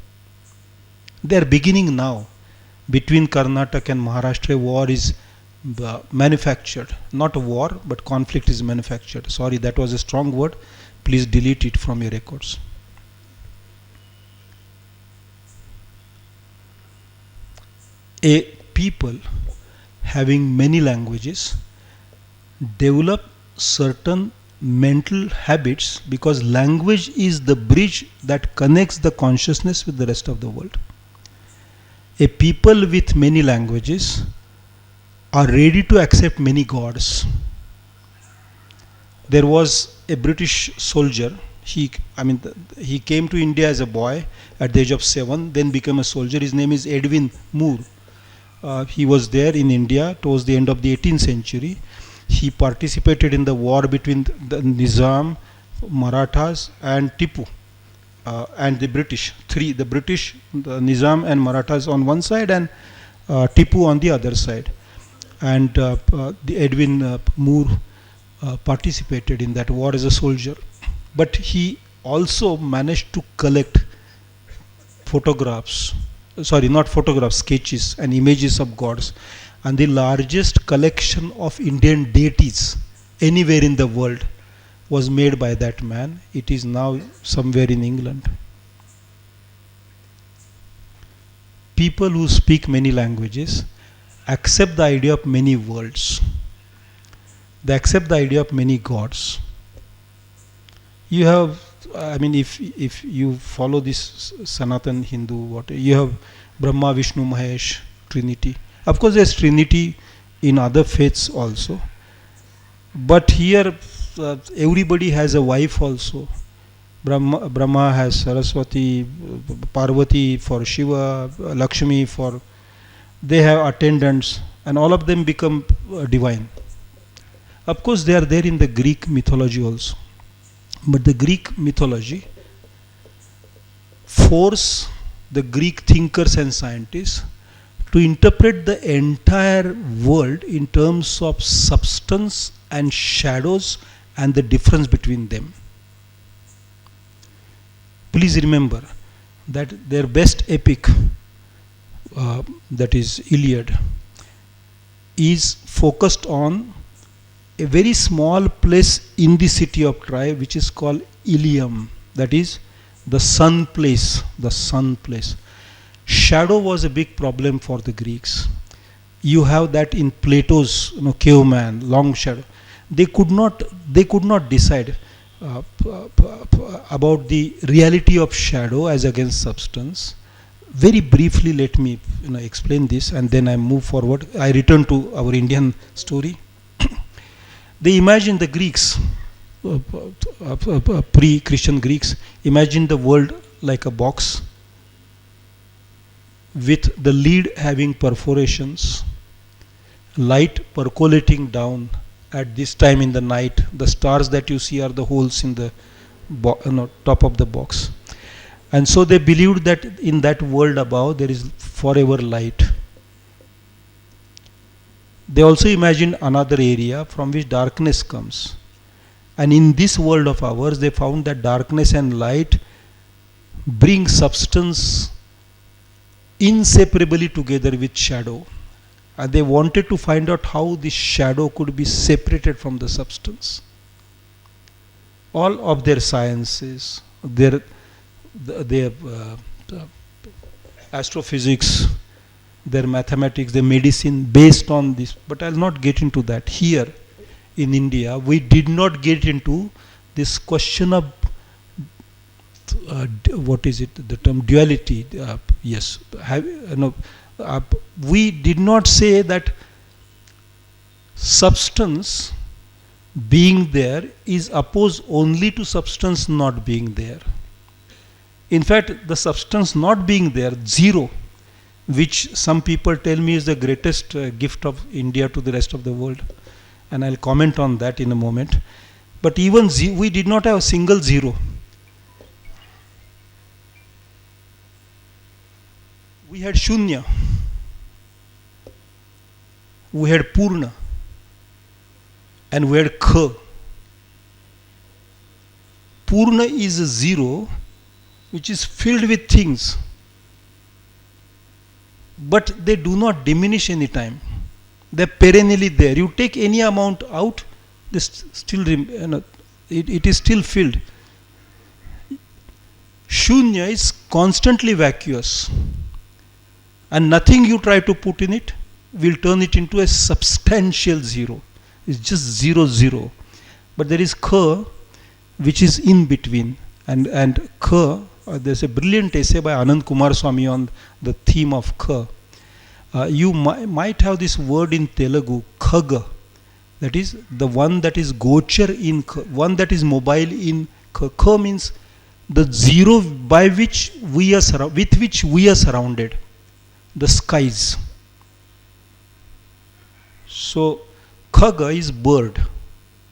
They are beginning now. Between Karnataka and Maharashtra, war is manufactured. Not a war, but conflict is manufactured. Sorry, that was a strong word. Please delete it from your records. A people having many languages develop certain mental habits, because language is the bridge that connects the consciousness with the rest of the world. A people with many languages are ready to accept many gods. There was a British soldier. He came to India as a boy at the age of 7, then became a soldier. His name is Edwin Moore. He was there in India towards the end of the 18th century. He participated in the war between the Nizam, Marathas and Tipu and the British. The British, the Nizam and Marathas on one side and Tipu on the other side. And the Edwin Moore participated in that war as a soldier. But he also managed to collect sketches and images of gods. and the largest collection of Indian deities anywhere in the world was made by that man. It is now somewhere in England. People who speak many languages accept the idea of many worlds. They accept the idea of many gods. You have, if you follow this Sanatan Hindu, you have Brahma, Vishnu, Mahesh, Trinity. Of course, there's Trinity in other faiths also. But here, everybody has a wife also. Brahma has Saraswati, Parvati for Shiva, Lakshmi for. They have attendants, and all of them become divine. Of course, they are there in the Greek mythology also. But the Greek mythology force the Greek thinkers and scientists to interpret the entire world in terms of substance and shadows and the difference between them. Please remember that their best epic, that is Iliad, is focused on a very small place in the city of Troy, which is called Ilium, that is the sun place. The sun place. Shadow was a big problem for the Greeks. You have that in Plato's caveman, long shadow. They could not decide about the reality of shadow as against substance. Very briefly, let me explain this, and then I move forward. I return to our Indian story. They imagine, the Greeks, pre-Christian Greeks, imagine the world like a box with the lid having perforations, light percolating down at this time in the night. The stars that you see are the holes in the top of the box. And so they believed that in that world above there is forever light. They also imagined another area from which darkness comes. And in this world of ours, they found that darkness and light bring substance inseparably together with shadow. And they wanted to find out how this shadow could be separated from the substance. All of their sciences, their astrophysics, their mathematics, their medicine, based on this. But I'll not get into that. Here in India, we did not get into this question of what is it? The term duality. Yes, we did not say that substance being there is opposed only to substance not being there. In fact, the substance not being there, zero, which some people tell me is the greatest gift of India to the rest of the world, and I'll comment on that in a moment. But even we did not have a single zero. We had Shunya, we had Purna, and we had Kha. Purna is a zero which is filled with things, but they do not diminish any time. They are perennially there. You take any amount out, this still it is still filled. Shunya is constantly vacuous, and nothing you try to put in it will turn it into a substantial zero. It's just 0, 0. But there is Kha, which is in between, and Kha. There's a brilliant essay by Anand Kumar Swami on the theme of Kha. You might have this word in Telugu, Khaga, that is the one that is gochar in Kha, one that is mobile in Kha. Kha means the zero by which we are with which we are surrounded, the skies. So Khaga is bird.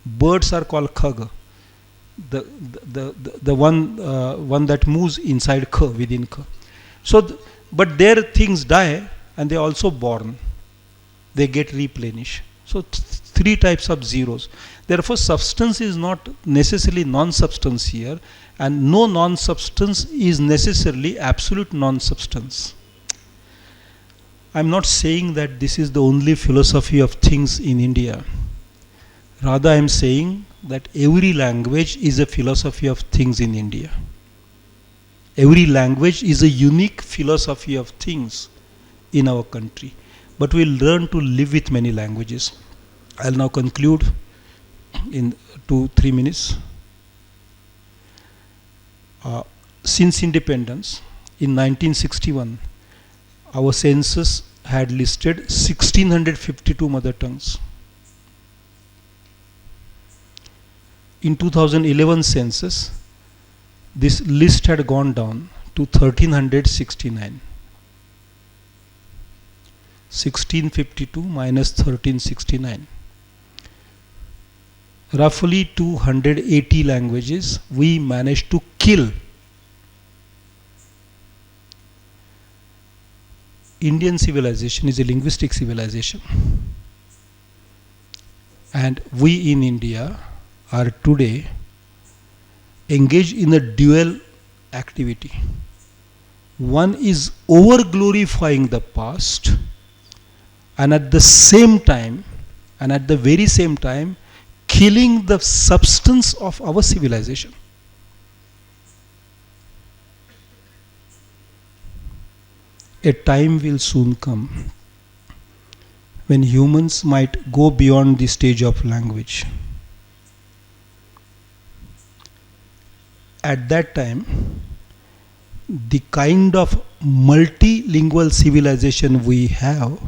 Birds are called Khaga. The one that moves inside Kha, within Kha. So, but their things die and they are also born. They get replenished. So three types of zeros. Therefore, substance is not necessarily non-substance here, and no non-substance is necessarily absolute non-substance. I'm not saying that this is the only philosophy of things in India. Rather, I'm saying that every language is a philosophy of things in India. Every language is a unique philosophy of things in our country. But we'll learn to live with many languages. I'll now conclude in 2-3 minutes. Since independence, in 1961, our census had listed 1652 mother tongues. In 2011 census, this list had gone down to 1369. 1652 minus 1369. Roughly 280 languages we managed to kill. Indian civilization is a linguistic civilization, and we in India are today engaged in a dual activity. One is over glorifying the past, and at the very same time killing the substance of our civilization. A time will soon come when humans might go beyond the stage of language. At that time, the kind of multilingual civilization we have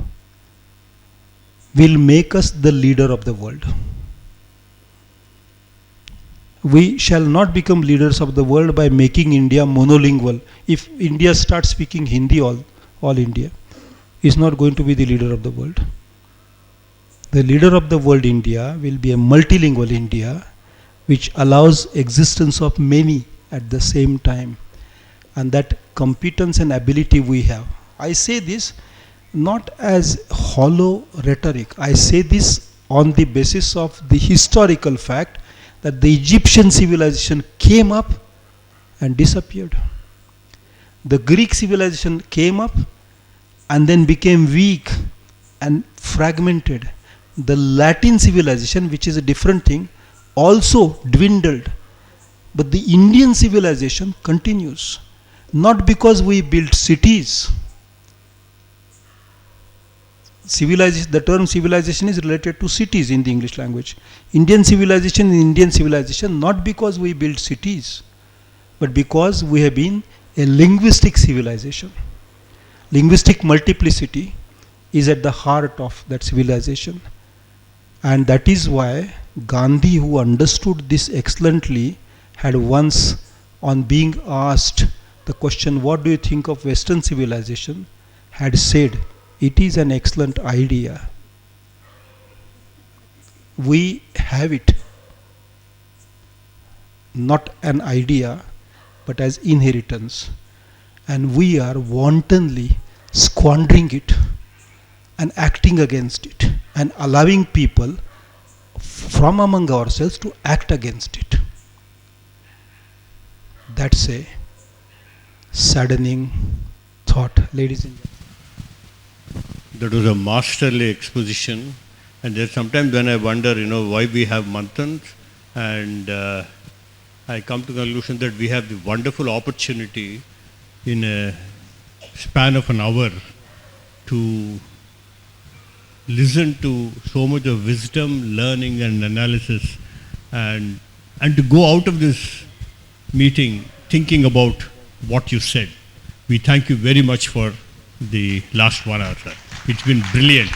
will make us the leader of the world. We shall not become leaders of the world by making India monolingual. If India starts speaking Hindi, all India is not going to be the leader of the world. The leader of the world, India, will be a multilingual India, which allows existence of many at the same time, and that competence and ability we have. I say this not as hollow rhetoric. I say this on the basis of the historical fact that the Egyptian civilization came up and disappeared. The Greek civilization came up and then became weak and fragmented. The Latin civilization, which is a different thing, also dwindled. But the Indian civilization continues. Not because we built cities. Civilization, the term civilization is related to cities in the English language. Indian civilization, not because we built cities, but because we have been a linguistic civilization. Linguistic multiplicity is at the heart of that civilization. And that is why Gandhi, who understood this excellently, had once, on being asked the question, what do you think of Western civilization, had said, it is an excellent idea. We have it, not an idea, but as inheritance. And we are wantonly squandering it and acting against it and allowing people from among ourselves to act against it. That's a saddening thought, ladies and gentlemen. That was a masterly exposition, and there's sometimes when I wonder, why we have Manthans, and I come to the conclusion that we have the wonderful opportunity in a span of an hour to listen to so much of wisdom, learning and analysis, and to go out of this meeting thinking about what you said. We thank you very much for the last 1 hour, sir. It's been brilliant,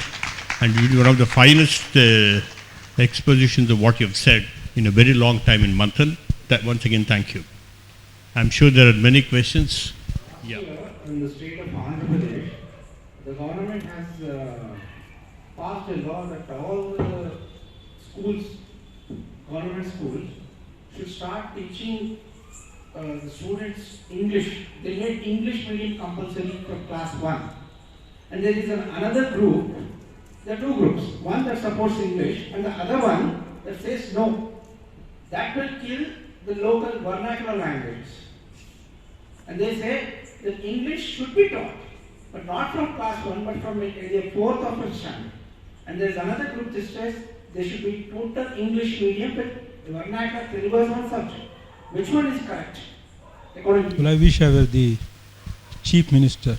and it's one of the finest expositions of what you've said in a very long time in Manthan. That once again, thank you. I'm sure there are many questions. Yeah. Here in the state of Andhra Pradesh, the government has passed a law that all the schools, government schools, should start teaching the students English. They made English medium compulsory for class 1. And there is another group, there are two groups, one that supports English and the other one that says no. That will kill the local vernacular languages. And they say that English should be taught. but not from class 1, but from the 4th or 5th standard. And there is another group that says there should be total English medium, but vernacular Telugu as one subject. Which one is correct? According to you? Well, I wish I were the chief minister,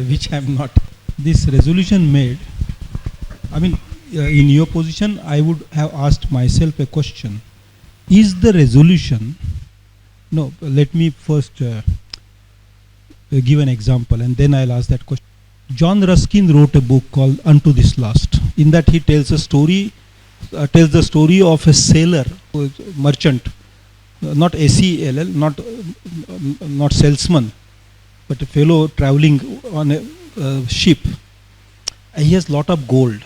which I am not. This resolution made, I mean, in your position, I would have asked myself a question. Is the resolution, no, let me first give an example and then I'll ask that question. John Ruskin wrote a book called Unto This Last. In that he tells a story, tells the story of a sailor, merchant, not S-E-L-L, not salesman, but a fellow traveling on a ship. He has lot of gold,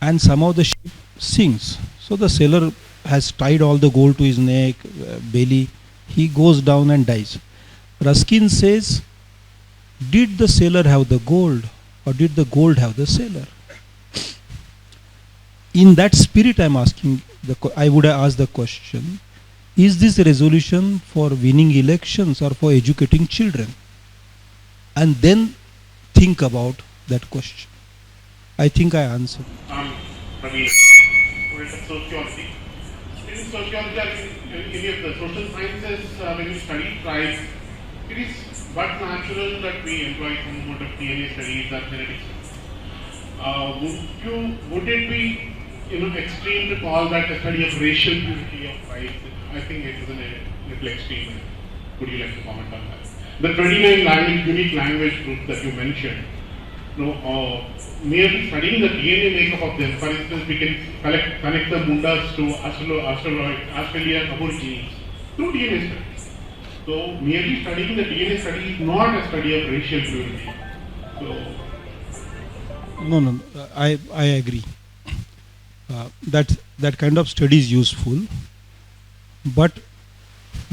and somehow the ship sinks. So the sailor has tied all the gold to his neck, belly. He goes down and dies. Ruskin says, did the sailor have the gold, or did the gold have the sailor? In that spirit, I am asking. I would have asked the question: is this a resolution for winning elections or for educating children? And then think about that question. I think I answered. Ravi, student of sociology. In sociology, in the social sciences, when you study tribes, it is but natural that we employ some amount of DNA studies or genetics. Would it be extreme to call that a study of racial purity of tribes? I think it is a little extreme. Would you like to comment on that? The 29 unique language groups that you mentioned, merely studying the DNA makeup of them. For instance, we can connect the Mundas to Australian Aborigines through DNA studies. So merely studying the DNA study is not a study of racial purity. So No, I agree. That kind of study is useful, but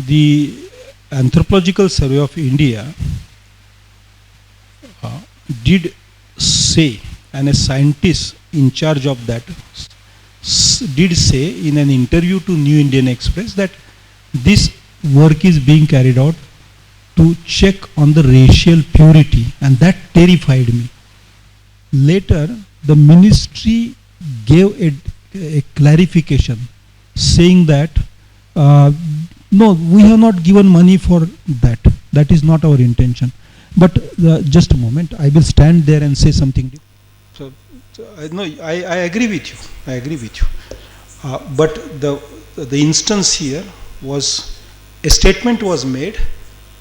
the Anthropological Survey of India did say, and a scientist in charge of that did say in an interview to New Indian Express that this work is being carried out to check on the racial purity, and that terrified me. Later, the ministry gave a clarification saying that no, we have not given money for that. That is not our intention. But just a moment, I will stand there and say something. So I agree with you. I agree with you. But the instance here was a statement was made,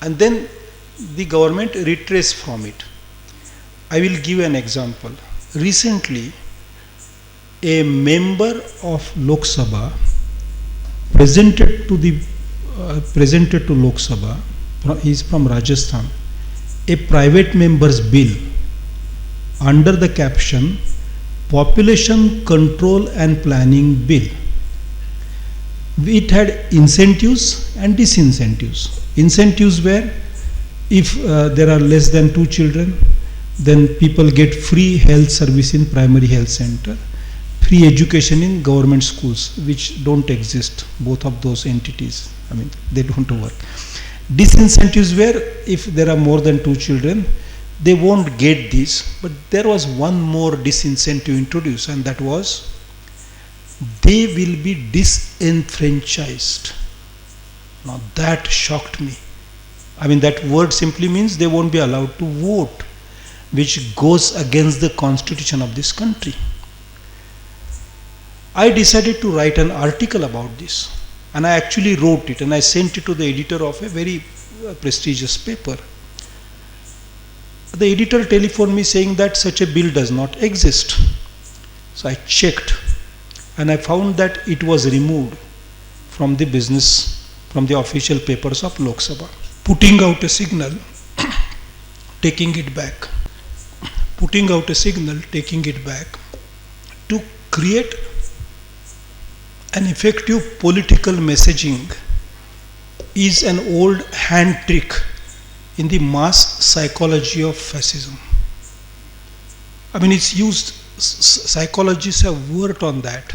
and then the government retraced from it. I will give an example. Recently, a member of Lok Sabha presented to Lok Sabha, he is from Rajasthan, a private member's bill under the caption Population Control and Planning Bill. It had incentives and disincentives. Incentives were, if there are less than 2 children, then people get free health service in primary health center, free education in government schools, which don't exist, both of those entities. I mean, they don't work. Disincentives were, if there are more than 2 children, they won't get this. But there was one more disincentive introduced, and that was they will be disenfranchised. Now that shocked me. I mean, that word simply means they won't be allowed to vote, which goes against the constitution of this country. I decided to write an article about this, and I actually wrote it and I sent it to the editor of a very prestigious paper. The editor telephoned me saying that such a bill does not exist. So I checked and I found that it was removed from the official papers of Lok Sabha. Putting out a signal, taking it back. Putting out a signal, taking it back. To create an effective political messaging is an old hand trick in the mass psychology of fascism. I mean, it's used, psychologists have worked on that.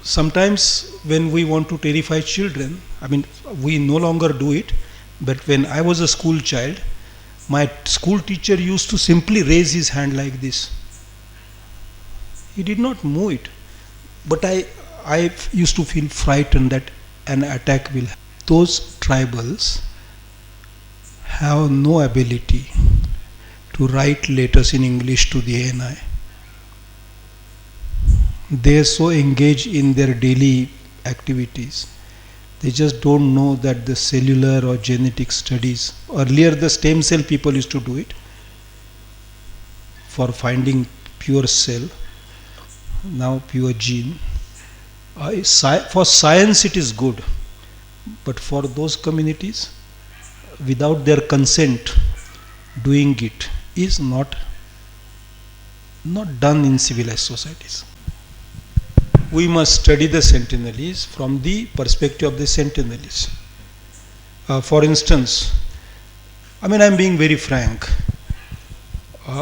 Sometimes when we want to terrify children, I mean, we no longer do it, but when I was a school child, My school teacher used to simply raise his hand like this. He did not move it. But I used to feel frightened that an attack will happen. Those tribals have no ability to write letters in English to the ANI. They are so engaged in their daily activities. They just don't know that the cellular or genetic studies, earlier the stem cell people used to do it for finding pure cell, now pure gene. For science it is good, but for those communities, without their consent, doing it is not done in civilized societies. We must study the centenarians from the perspective of the centenarians. For instance, I am being very frank.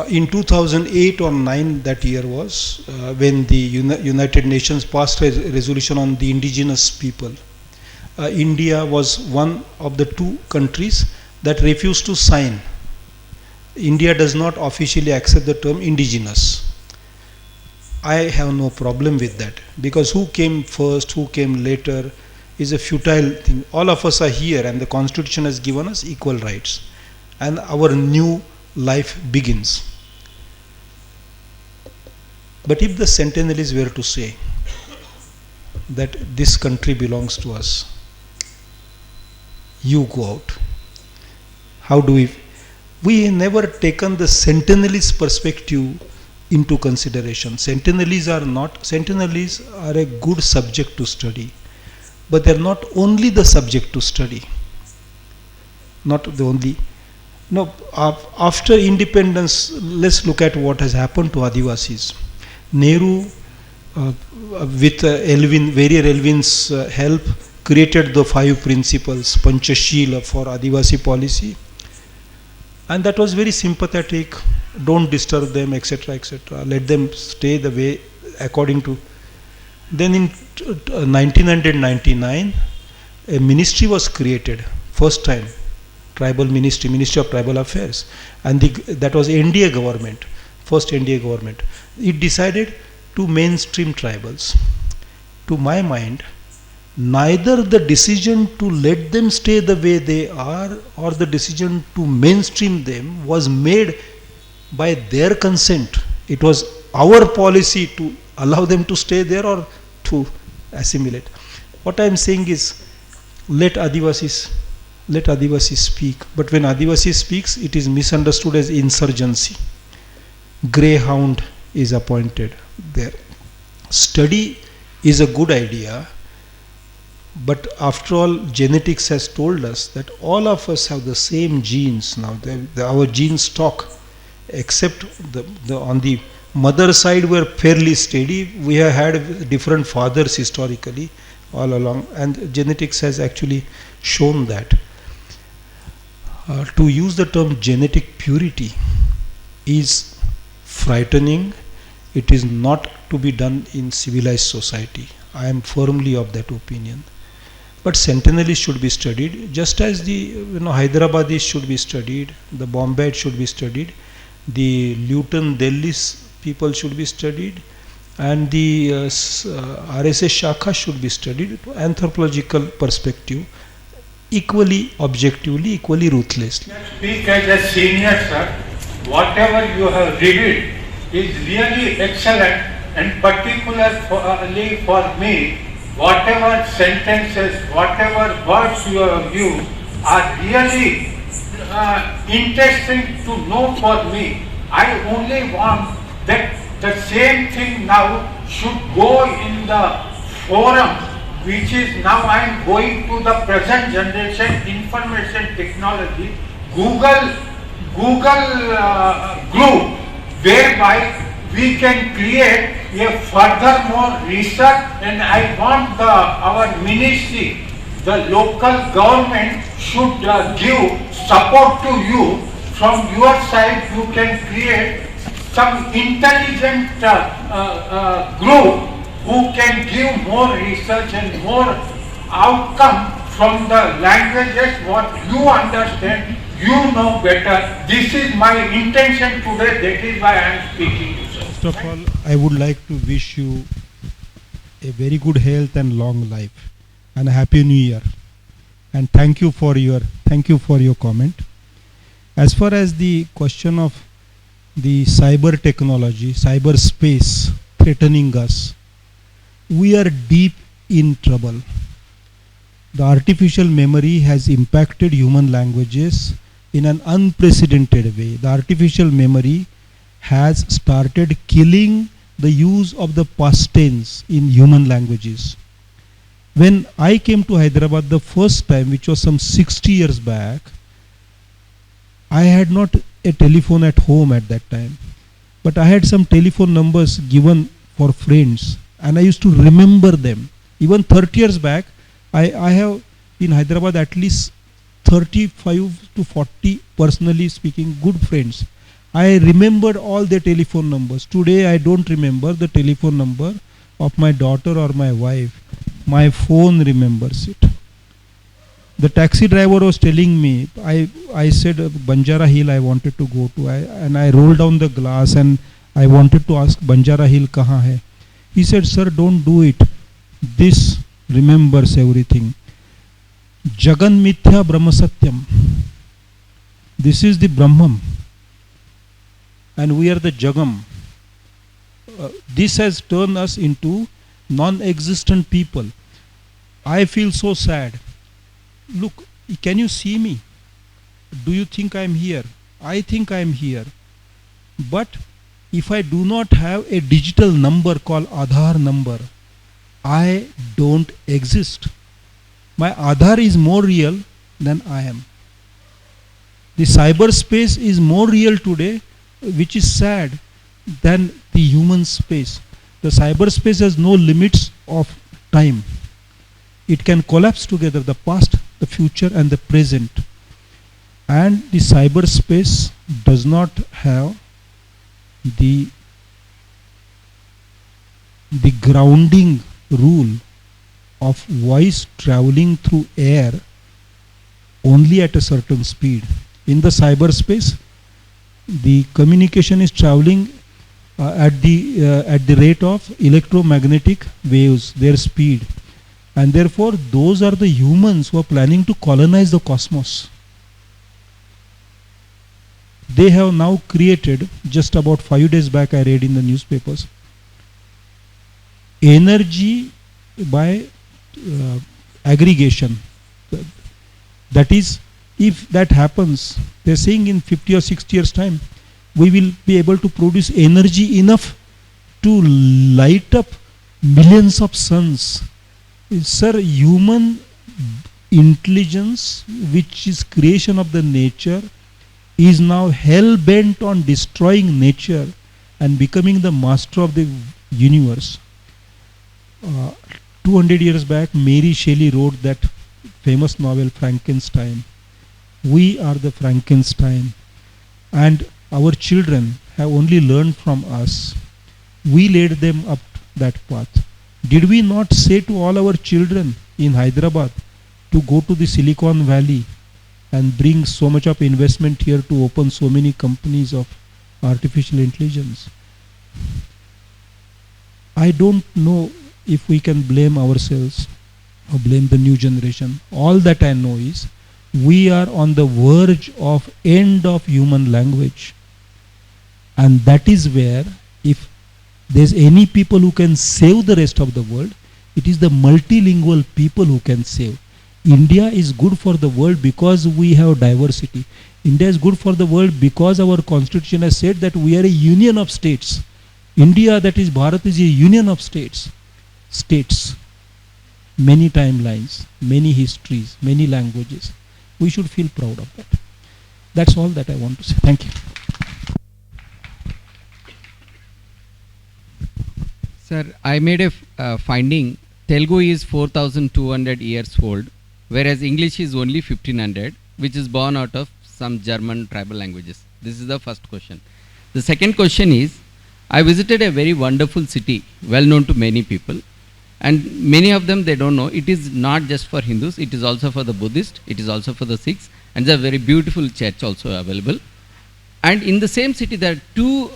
In 2008 or 9, that year was when the United Nations passed a resolution on the indigenous people. India was one of the 2 countries that refused to sign. India does not officially accept the term indigenous. I have no problem with that, because who came first, who came later is a futile thing. All of us are here and the Constitution has given us equal rights and our new life begins. But if the centenarians were to say that this country belongs to us, you go out, how do we have never taken the centenarians' perspective into consideration. Centenarians are a good subject to study, but they are not only the subject to study. Not the only. No, after independence, let's look at what has happened to Adivasis. Nehru, with Elvin's help, created the 5 principles, Panchashila, for Adivasi policy. And that was very sympathetic. Don't disturb them, etc., etc. Let them stay the way according to. Then in 1999, a ministry was created, first time, tribal ministry, Ministry of Tribal Affairs, and that was NDA government, first NDA government. It decided to mainstream tribals. To my mind, neither the decision to let them stay the way they are or the decision to mainstream them was made by their consent. It was our policy to allow them to stay there or to assimilate. What I am saying is, let Adivasis speak. But when Adivasi speaks, it is misunderstood as insurgency. Greyhound is appointed there. Study is a good idea, but after all, genetics has told us that all of us have the same genes now. Our gene stock, except on the mother side, we are fairly steady. We have had different fathers historically all along, and genetics has actually shown that. To use the term genetic purity is frightening. It is not to be done in civilized society. I am firmly of that opinion. But centenarians should be studied, just as the Hyderabadis should be studied, the Bombay should be studied, the Luton Delhi's people should be studied, and the RSS Shakha should be studied to anthropological perspective, equally objectively, equally ruthlessly. Speak as a senior, sir. Whatever you have read is really excellent, and particularly for me, whatever sentences, whatever words you have used are really interesting to know for me. I only want that the same thing now should go in the forum, which is now I am going to the present generation information technology, Google group, whereby we can create a furthermore research, and I want our ministry, the local government should give support to you. From your side, you can create some intelligent group who can give more research and more outcome from the languages what you understand. You know better. This is my intention today. That is why I am speaking to you. First of all, I would like to wish you a very good health and long life and a happy new year. And thank you for your comment. As far as the question of the cyber technology, cyber space threatening us, we are deep in trouble. The artificial memory has impacted human languages in an unprecedented way. The artificial memory has started killing the use of the past tense in human languages. When I came to Hyderabad the first time, which was some 60 years back, I had not a telephone at home at that time, but I had some telephone numbers given for friends and I used to remember them. Even 30 years back, I have in Hyderabad at least 35 to 40 personally speaking good friends. I remembered all their telephone numbers. Today I don't remember the telephone number of my daughter or my wife. My phone remembers it. The taxi driver was telling me, I said Banjara Hill I wanted to go to, and I rolled down the glass and I wanted to ask Banjara Hill kahan hai. He said, sir, don't do it. This remembers everything. Jagan Mithya Brahma Satyam. This is the Brahman. And we are the Jagam. This has turned us into non-existent people. I feel so sad. Look, can you see me? Do you think I am here? I think I am here. But if I do not have a digital number called Aadhaar number, I don't exist. My Aadhaar is more real than I am. The cyberspace is more real today, which is sad, than the human space. The cyberspace has no limits of time. It can collapse together the past, the future and the present. And the cyberspace does not have the grounding rule of voice traveling through air only at a certain speed. In the cyberspace, the communication is traveling at the rate of electromagnetic waves, their speed. And therefore, those are the humans who are planning to colonize the cosmos. They have now created, just about 5 days back I read in the newspapers, energy by aggregation. That is, if that happens, they are saying in 50 or 60 years time, we will be able to produce energy enough to light up millions of suns. Sir, human intelligence, which is creation of the nature, is now hell-bent on destroying nature and becoming the master of the universe. 200 years back, Mary Shelley wrote that famous novel Frankenstein. We are the Frankenstein, and our children have only learned from us. We led them up that path. Did we not say to all our children in Hyderabad to go to the Silicon Valley and bring so much of investment here to open so many companies of artificial intelligence? I don't know if we can blame ourselves or blame the new generation. All that I know is we are on the verge of end of human language. And that is where, if there's any people who can save the rest of the world, it is the multilingual people who can save. India is good for the world because we have diversity. India is good for the world because our constitution has said that we are a union of states. India, that is Bharat, is a union of states. States. Many timelines, many histories, many languages. We should feel proud of that. That's all that I want to say. Thank you. Sir, I made a finding. Telugu is 4,200 years old, whereas English is only 1,500, which is born out of some German tribal languages. This is the first question. The second question is, I visited a very wonderful city, well known to many people, and many of them, they don't know, it is not just for Hindus, it is also for the Buddhists, it is also for the Sikhs, And there's a very beautiful church also available. And in the same city, there are two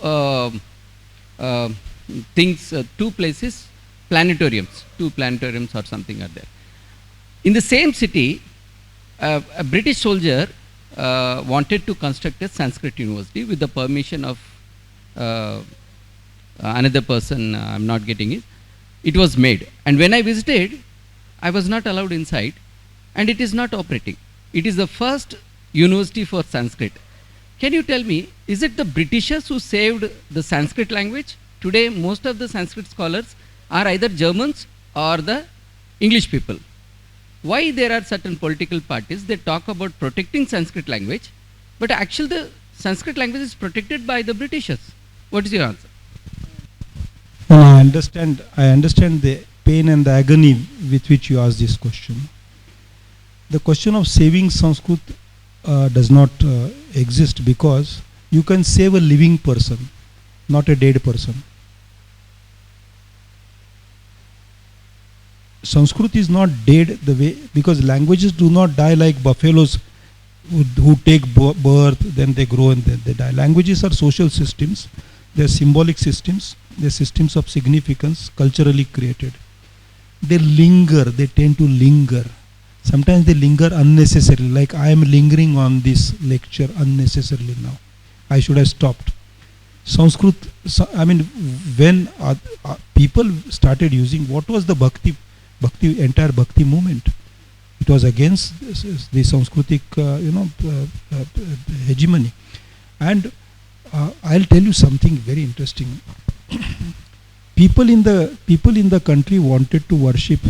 places, two planetariums or something are there. In the same city, a British soldier wanted to construct a Sanskrit university with the permission of another person, I'm not getting it. It was made. And when I visited, I was not allowed inside, and it is not operating. It is the first university for Sanskrit. Can you tell me, is it the Britishers who saved the Sanskrit language? Today, most of the Sanskrit scholars are either Germans or the English people. Why there are certain political parties, they talk about protecting Sanskrit language, but actually the Sanskrit language is protected by the Britishers. What is your answer? Well, I understand the pain and the agony with which you ask this question. The question of saving Sanskrit does not exist, because you can save a living person, not a dead person. Sanskrit is not dead the way, because languages do not die like buffaloes who take birth, then they grow and then they die. Languages are social systems, they are symbolic systems, they are systems of significance, culturally created. They linger, they tend to linger. Sometimes they linger unnecessarily, like I am lingering on this lecture unnecessarily now. I should have stopped. Sanskrit, when people started using, what was the entire Bhakti movement? It was against the Sanskritic, hegemony. And I'll tell you something very interesting. People in the country wanted to worship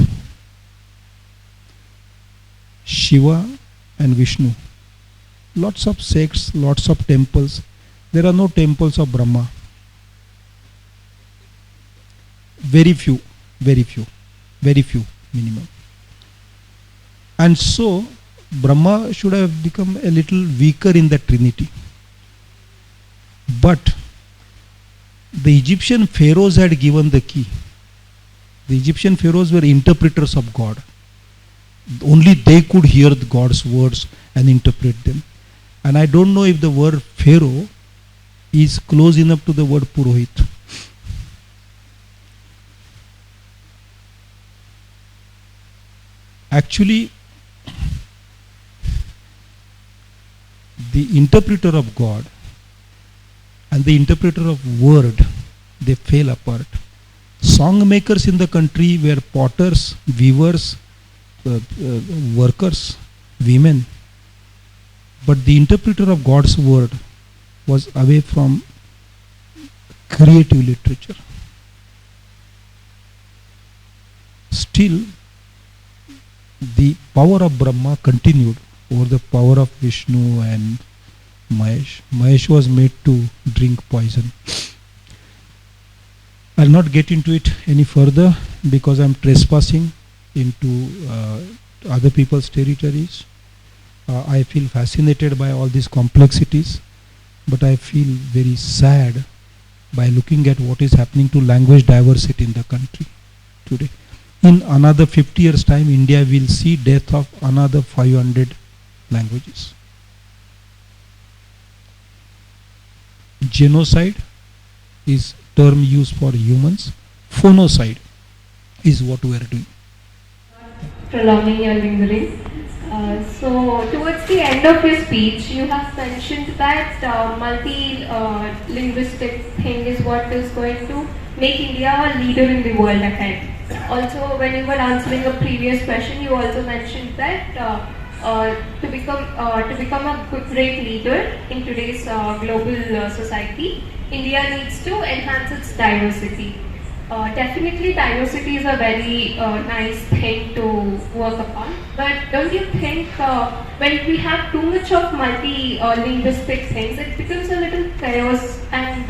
Shiva and Vishnu. Lots of sects, lots of temples. There are no temples of Brahma. Very few minimum. And so Brahma should have become a little weaker in the Trinity. But the Egyptian pharaohs had given the key. The Egyptian pharaohs were interpreters of God. Only they could hear God's words and interpret them. And I don't know if the word pharaoh is close enough to the word purohit. Actually, the interpreter of God and the interpreter of word, they fell apart. Song makers in the country were potters, weavers, workers, women. But the interpreter of God's word was away from creative literature. Still, the power of Brahma continued over the power of Vishnu and Mahesh. Mahesh was made to drink poison. I'll not get into it any further because I'm trespassing into other people's territories. I feel fascinated by all these complexities, but I feel very sad by looking at what is happening to language diversity in the country today. In another 50 years' time, India will see death of another 500 languages. Genocide is term used for humans. Phonocide is what we are doing. Prolonging your lingering. So towards the end of your speech, you have mentioned that multi-linguistic thing is what is going to make India a leader in the world ahead. Also, when you were answering a previous question, you also mentioned that to become a great leader in today's global society, India needs to enhance its diversity. Definitely diversity is a very nice thing to work upon, but don't you think when we have too much of multi-linguistic things, it becomes a little chaos, and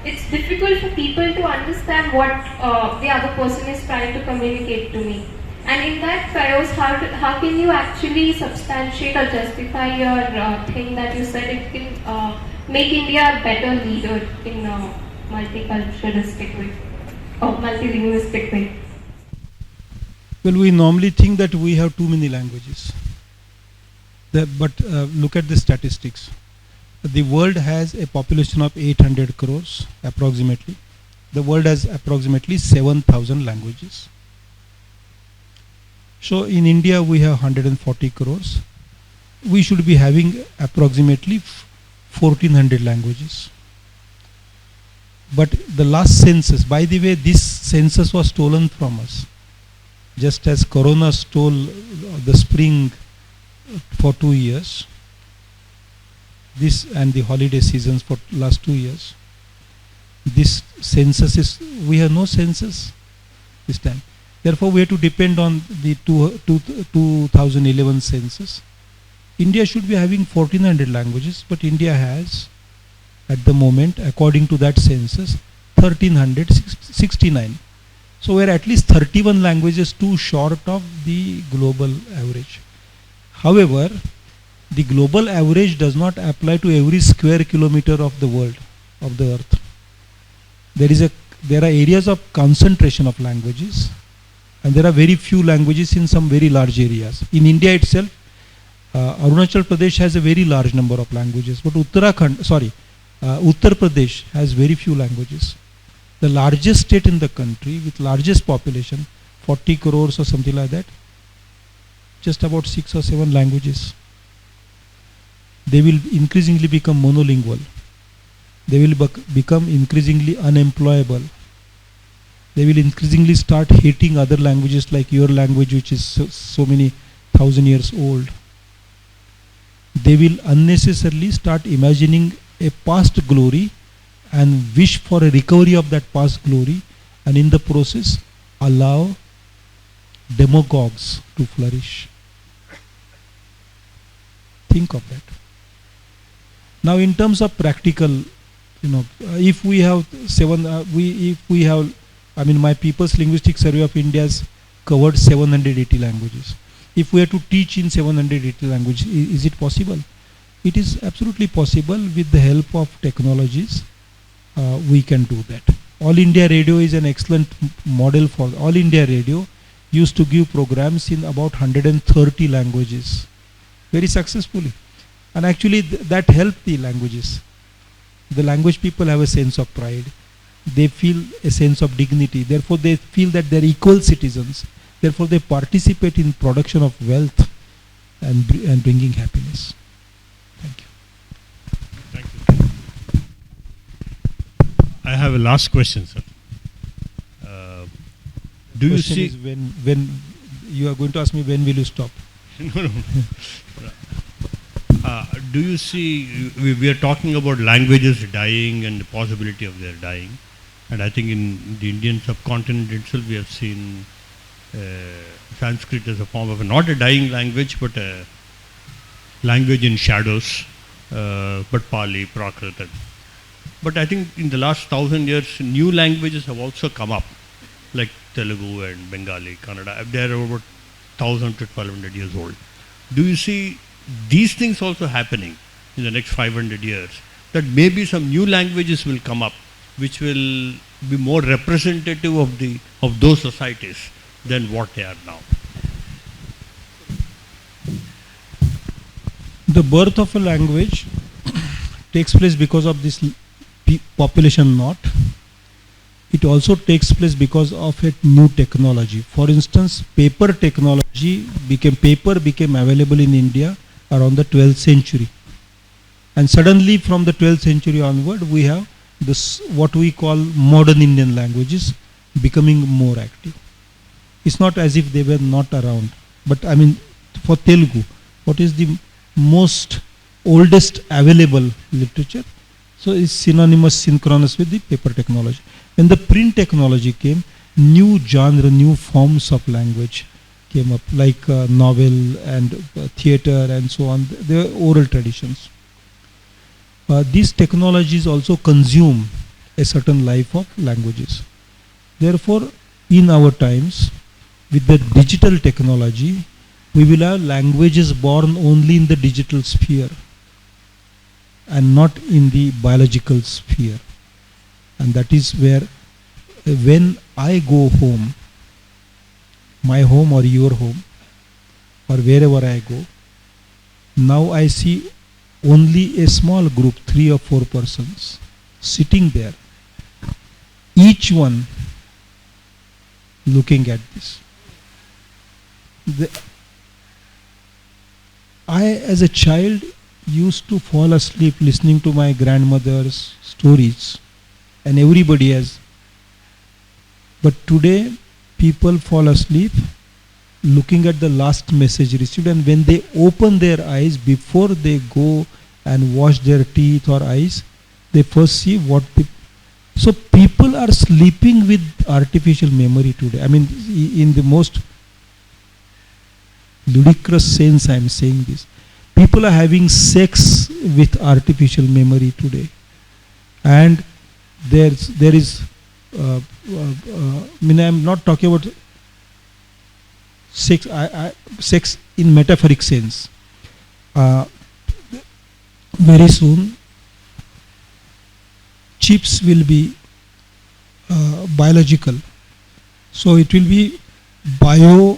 it's difficult for people to understand what the other person is trying to communicate to me. And in that chaos, how can you actually substantiate or justify your thing that you said it can make India a better leader in a multiculturalistic way? Or multilinguistic way? Well, we normally think that we have too many languages. But look at the statistics. The world has a population of 800 crores approximately. The world has approximately 7,000 languages. So in India we have 140 crores. We should be having approximately 1400 languages. But the last census, by the way, this census was stolen from us. Just as Corona stole the spring for 2 years, this and the holiday seasons for last 2 years. This census is, we have no census this time. Therefore, we have to depend on the 2011 census. India should be having 1400 languages, but India has, at the moment, according to that census, 1369. So we are at least 31 languages too short of the global average. However, the global average does not apply to every square kilometer of the world, of the earth. There are areas of concentration of languages, and there are very few languages in some very large areas. In India itself, Arunachal Pradesh has a very large number of languages, but Uttar Pradesh has very few languages. The largest state in the country with largest population, 40 crores or something like that, just about 6 or 7 languages. They will increasingly become monolingual. They will become increasingly unemployable. They will increasingly start hating other languages like your language, which is so many thousand years old. They will unnecessarily start imagining a past glory and wish for a recovery of that past glory, and in the process allow demagogues to flourish. Think of that. Now in terms of practical, if we have my People's Linguistic Survey of India has covered 780 languages. If we have to teach in 780 languages, is it possible? It is absolutely possible. With the help of technologies, we can do that. All India Radio is an excellent model for. All India Radio used to give programs in about 130 languages very successfully, and actually that helped the languages. The language people have a sense of pride. They feel a sense of dignity. Therefore, they feel that they are equal citizens. Therefore, they participate in production of wealth and bringing happiness. Thank you. Thank you. I have a last question, sir. Do you see? Is when you are going to ask me, when will you stop? No. Do you see? We are talking about languages dying and the possibility of their dying, and I think in the Indian subcontinent itself we have seen Sanskrit as a form of not a dying language, but a language in shadows. But Pali, Prakrit. But I think in the last 1,000 years, new languages have also come up, like Telugu and Bengali, Kannada. They are about 1,000 to 1,200 years old. Do you see these things also happening in the next 500 years? That maybe some new languages will come up, which will be more representative of those societies than what they are now. The birth of a language takes place because of this population knot. It also takes place because of a new technology. For instance, paper technology became available in India around the 12th century. And suddenly from the 12th century onward, we have this what we call modern Indian languages becoming more active. It's not as if they were not around. But I mean, for Telugu, what is the most oldest available literature? So it's synchronous with the paper technology. When the print technology came, new genre, new forms of language came up, like novel and theatre and so on. They are oral traditions. These technologies also consume a certain life of languages. Therefore, in our times, with the digital technology, we will have languages born only in the digital sphere and not in the biological sphere. And that is where, when I go home, my home or your home, or wherever I go, Now I see only a small group, 3 or 4 persons, sitting there, each one looking at this. I, as a child, used to fall asleep listening to my grandmother's stories, and everybody has. But today, people fall asleep looking at the last message received, and when they open their eyes, before they go and wash their teeth or eyes, they first see what so people are sleeping with artificial memory today. I mean, in the most ludicrous sense I am saying this. People are having sex with artificial memory today, and there is I mean, I am not talking about sex, sex in metaphoric sense. Very soon chips will be biological, so it will be bio,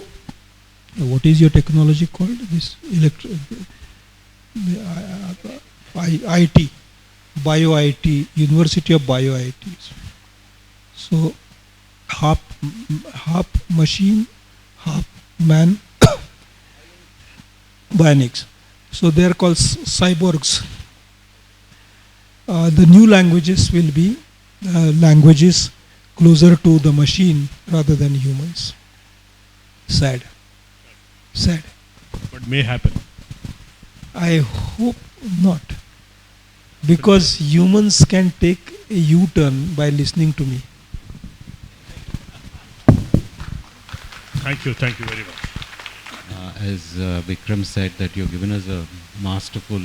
what is your technology called, this IT, bio IT, University of Bio IT. So half machine, half man, bionics. So they are called cyborgs. The new languages will be languages closer to the machine rather than humans. Sad. Sad. But may happen. I hope not. Because humans can take a U-turn by listening to me. Thank you very much. As Vikram said, that you've given us a masterful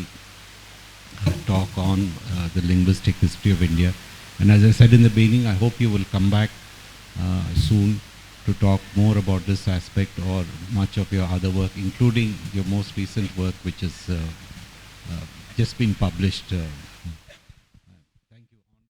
talk on the linguistic history of India. And as I said in the beginning, I hope you will come back soon to talk more about this aspect or much of your other work, including your most recent work, which has just been published